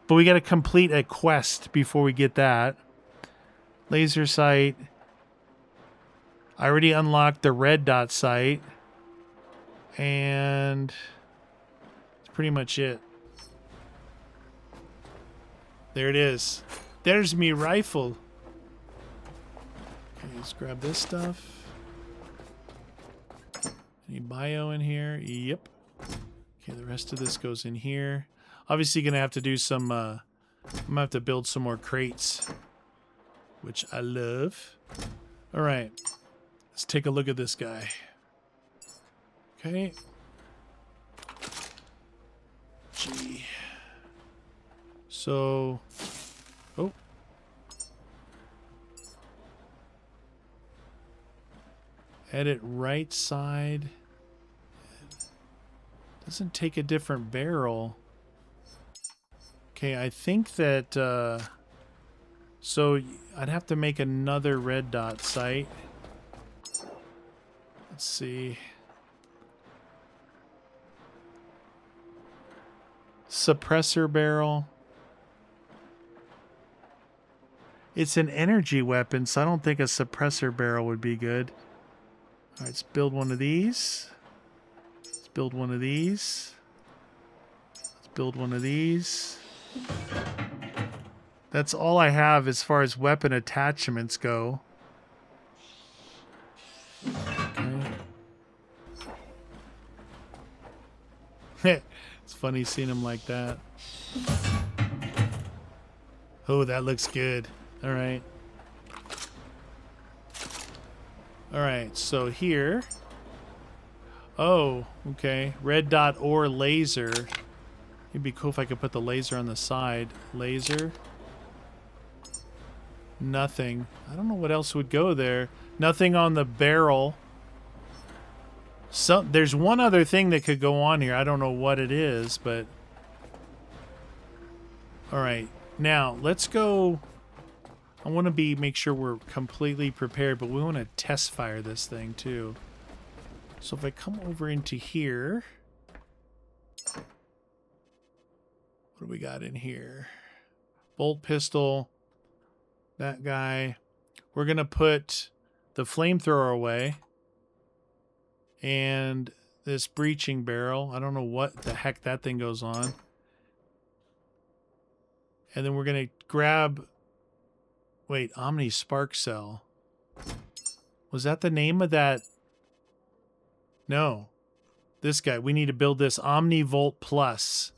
But we got to complete a quest before we get that. Laser sight. I already unlocked the red dot sight. And that's pretty much it. There it is. There's me rifle. Okay, let's grab this stuff. Any bio in here? Yep. Okay, the rest of this goes in here. Obviously gonna have to do some I'm gonna have to build some more crates. which I love. All right, let's take a look at this guy. Okay. G. So, oh. Edit right side. Doesn't take a different barrel. Okay, I think that, so I'd have to make another red dot sight. Let's see. Suppressor barrel. It's an energy weapon, so I don't think a suppressor barrel would be good. All right, let's build one of these. Let's build one of these. Let's build one of these. That's all I have as far as weapon attachments go. Okay. It's funny seeing him like that. Oh, that looks good. All right. All right, so here. Oh, okay. Red dot or laser. It'd be cool if I could put the laser on the side. Laser. Nothing. I don't know what else would go there. Nothing on the barrel. There's one other thing that could go on here. I don't know what it is, but... Alright. Now, let's go... I want to make sure we're completely prepared, but we want to test fire this thing, too. So if I come over into here... What do we got in here? Bolt pistol. That guy. We're going to put the flamethrower away. And this breaching barrel. I don't know what the heck that thing goes on. And then we're going to grab... Wait, Omni Spark Cell. Was that the name of that? No. This guy. We need to build this Omni Volt Plus.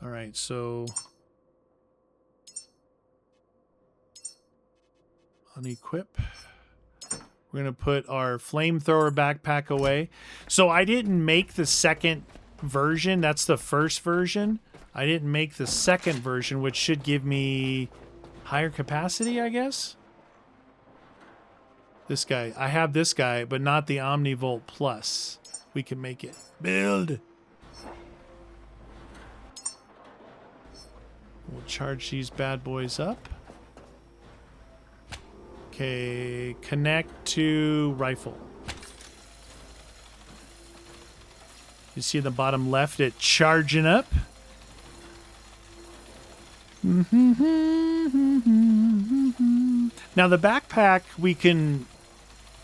Alright, so... Unequip. We're going to put our flamethrower backpack away. So I didn't make the second version. That's the first version. I didn't make the second version, which should give me higher capacity, I guess. This guy. I have this guy, but not the Omnivolt Plus. We can make it. Build. We'll charge these bad boys up. Okay, connect to rifle. You see the bottom left, it charging up. Now the backpack, we can...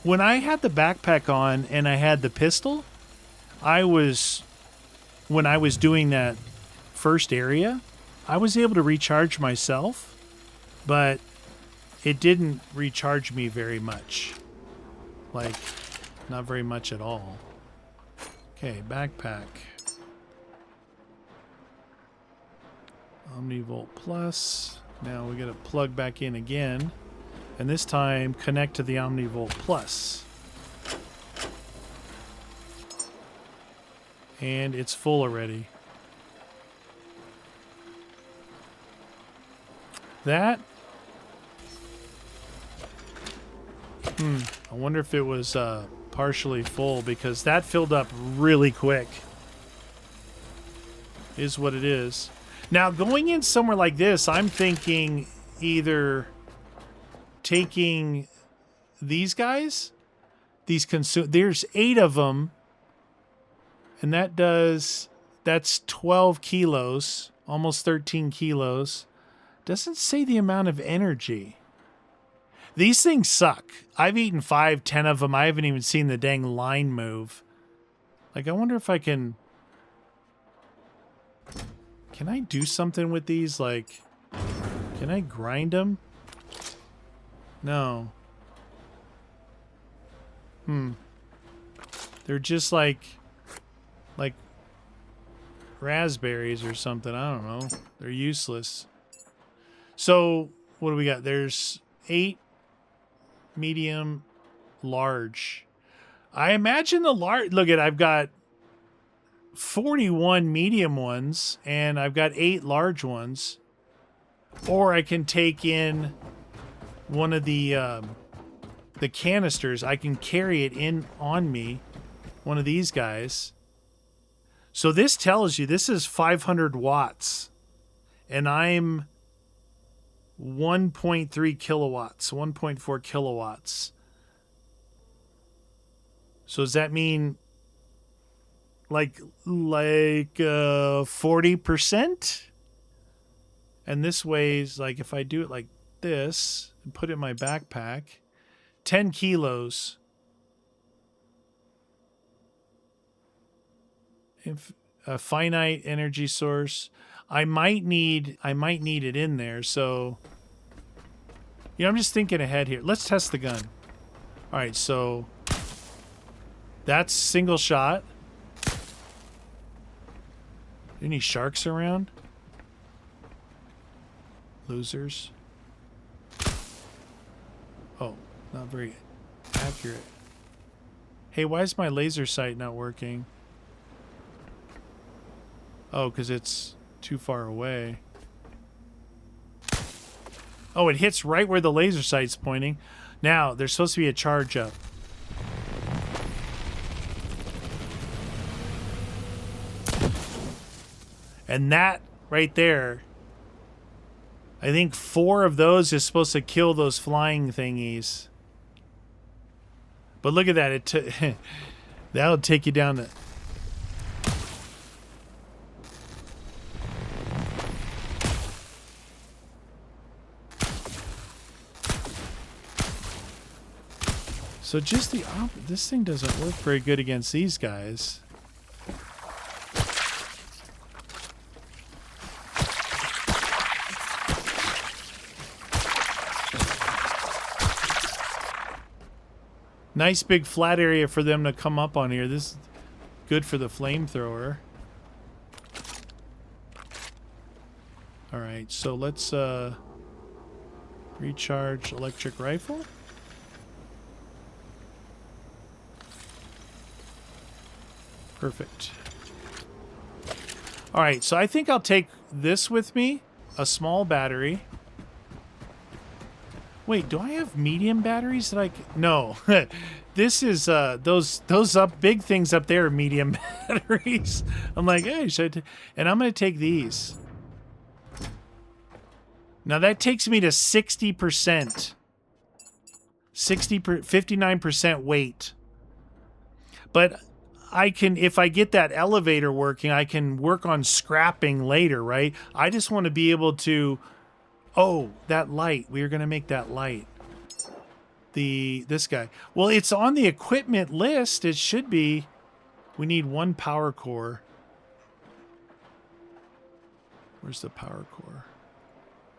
When I had the backpack on and I had the pistol, when I was doing that first area, I was able to recharge myself, but it didn't recharge me very much. Like, not very much at all. Okay, backpack. Omnivolt Plus. Now we gotta plug back in again. And this time, connect to the Omnivolt Plus. And it's full already. That... I wonder if it was partially full, because that filled up really quick. Is what it is. Now, going in somewhere like this, I'm thinking either taking these guys, there's 8 of them, and that's 12 kilos, almost 13 kilos. Doesn't say the amount of energy. These things suck. I've eaten 5, 10 of them. I haven't even seen the dang line move. Like, I wonder if I can... Can I do something with these? Like, can I grind them? No. They're just like raspberries or something. I don't know. They're useless. So, what do we got? There's 8, medium, large. I imagine the large... Look at, I've got 41 medium ones, and I've got 8 large ones. Or I can take in one of the canisters. I can carry it in on me. One of these guys. So this tells you this is 500 watts. And I'm 1.3 kilowatts, 1.4 kilowatts. So does that mean like 40%? And this weighs, like, if I do it like this and put it in my backpack, 10 kilos. If a finite energy source, I might need it in there. So, you know, I'm just thinking ahead here. Let's test the gun. All right, so that's single shot. Any sharks around? Losers. Oh, not very accurate. Hey, why is my laser sight not working? Oh, because it's too far away. Oh, it hits right where the laser sight's pointing. Now, there's supposed to be a charge up. And that right there, I think 4 of those is supposed to kill those flying thingies. But look at that. That'll take you down to... So just the this thing doesn't work very good against these guys. Nice big flat area for them to come up on here. This is good for the flamethrower. All right, so let's recharge electric rifle. Perfect. All right, so I think I'll take this with me, a small battery. Wait, do I have medium batteries that I can... No. This is those up big things up there are medium batteries. I'm like, hey, should and I'm going to take these. Now that takes me to 60%. 59% weight. But I can, if I get that elevator working, I can work on scrapping later, right? I just want to be able to... Oh, that light. We are going to make that light. This guy. Well, it's on the equipment list. It should be. We need 1 power core. Where's the power core?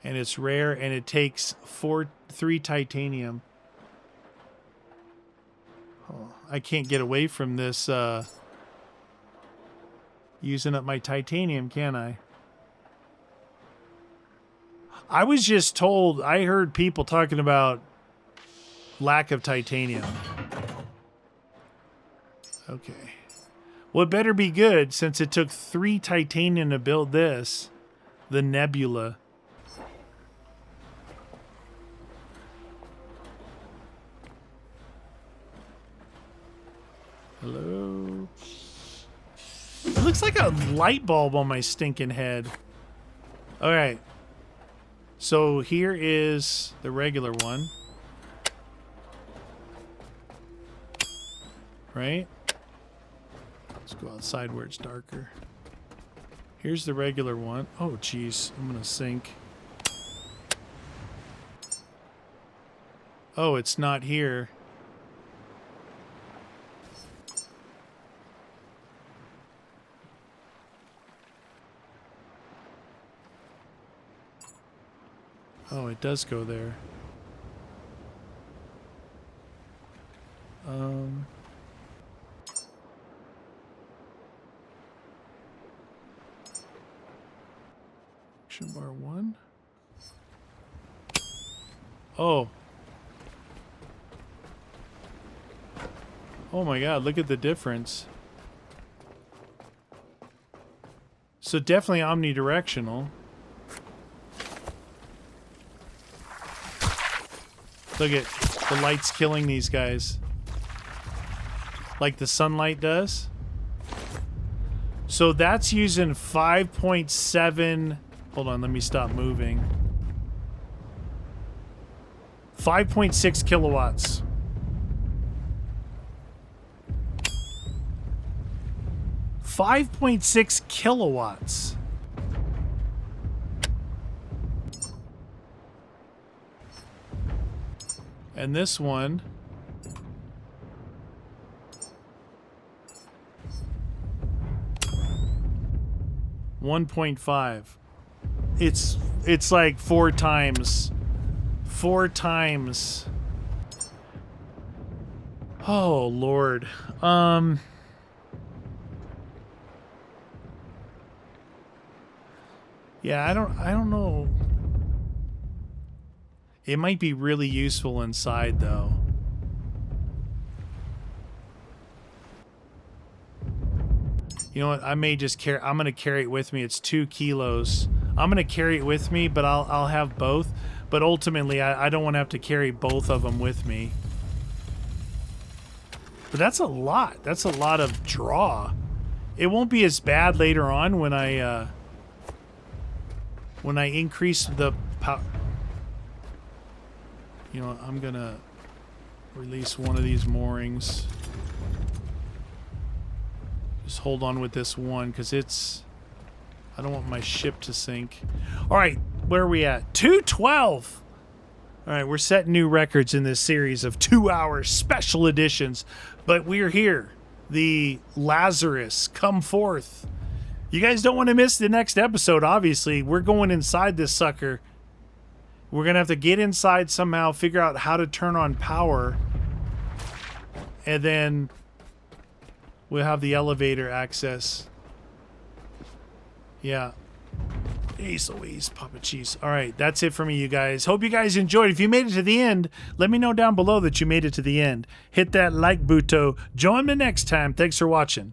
And it's rare, and it takes 3 titanium. Oh, I can't get away from this using up my titanium, can I? I was just told, I heard people talking about lack of titanium. Okay. Well, it better be good since it took 3 titanium to build this. The nebula. Hello? It looks like a light bulb on my stinking head. All right. So here is the regular one. Right? Let's go outside where it's darker. Here's the regular one. Oh, geez. I'm going to sink. Oh, it's not here. Oh, it does go there. Action bar 1. Oh, Oh my god, look at the difference. So definitely omnidirectional. Look at the lights killing these guys. Like the sunlight does. So that's using 5.7. Hold on, let me stop moving. 5.6 kilowatts. .6 kilowatts. And this one 1.5. It's like 4 times. 4 times. Oh Lord. Yeah, I don't know. It might be really useful inside though. You know what? I may just carry. I'm gonna carry it with me. It's 2 kilos. I'm gonna carry it with me, but I'll have both. But ultimately, I don't want to have to carry both of them with me. But that's a lot. That's a lot of draw. It won't be as bad later on when I increase the power. You know, I'm gonna release one of these moorings. Just hold on with this one because I don't want my ship to sink. All right, where are we at? 2:12. All right, we're setting new records in this series of 2-hour special editions, but we're here. The Lazarus, come forth. You guys don't want to miss the next episode, obviously. We're going inside this sucker. We're going to have to get inside somehow, figure out how to turn on power, and then we'll have the elevator access. Yeah. Ace Louise, Papa Cheese. All right, that's it for me, you guys. Hope you guys enjoyed. If you made it to the end, let me know down below that you made it to the end. Hit that like button. Join me next time. Thanks for watching.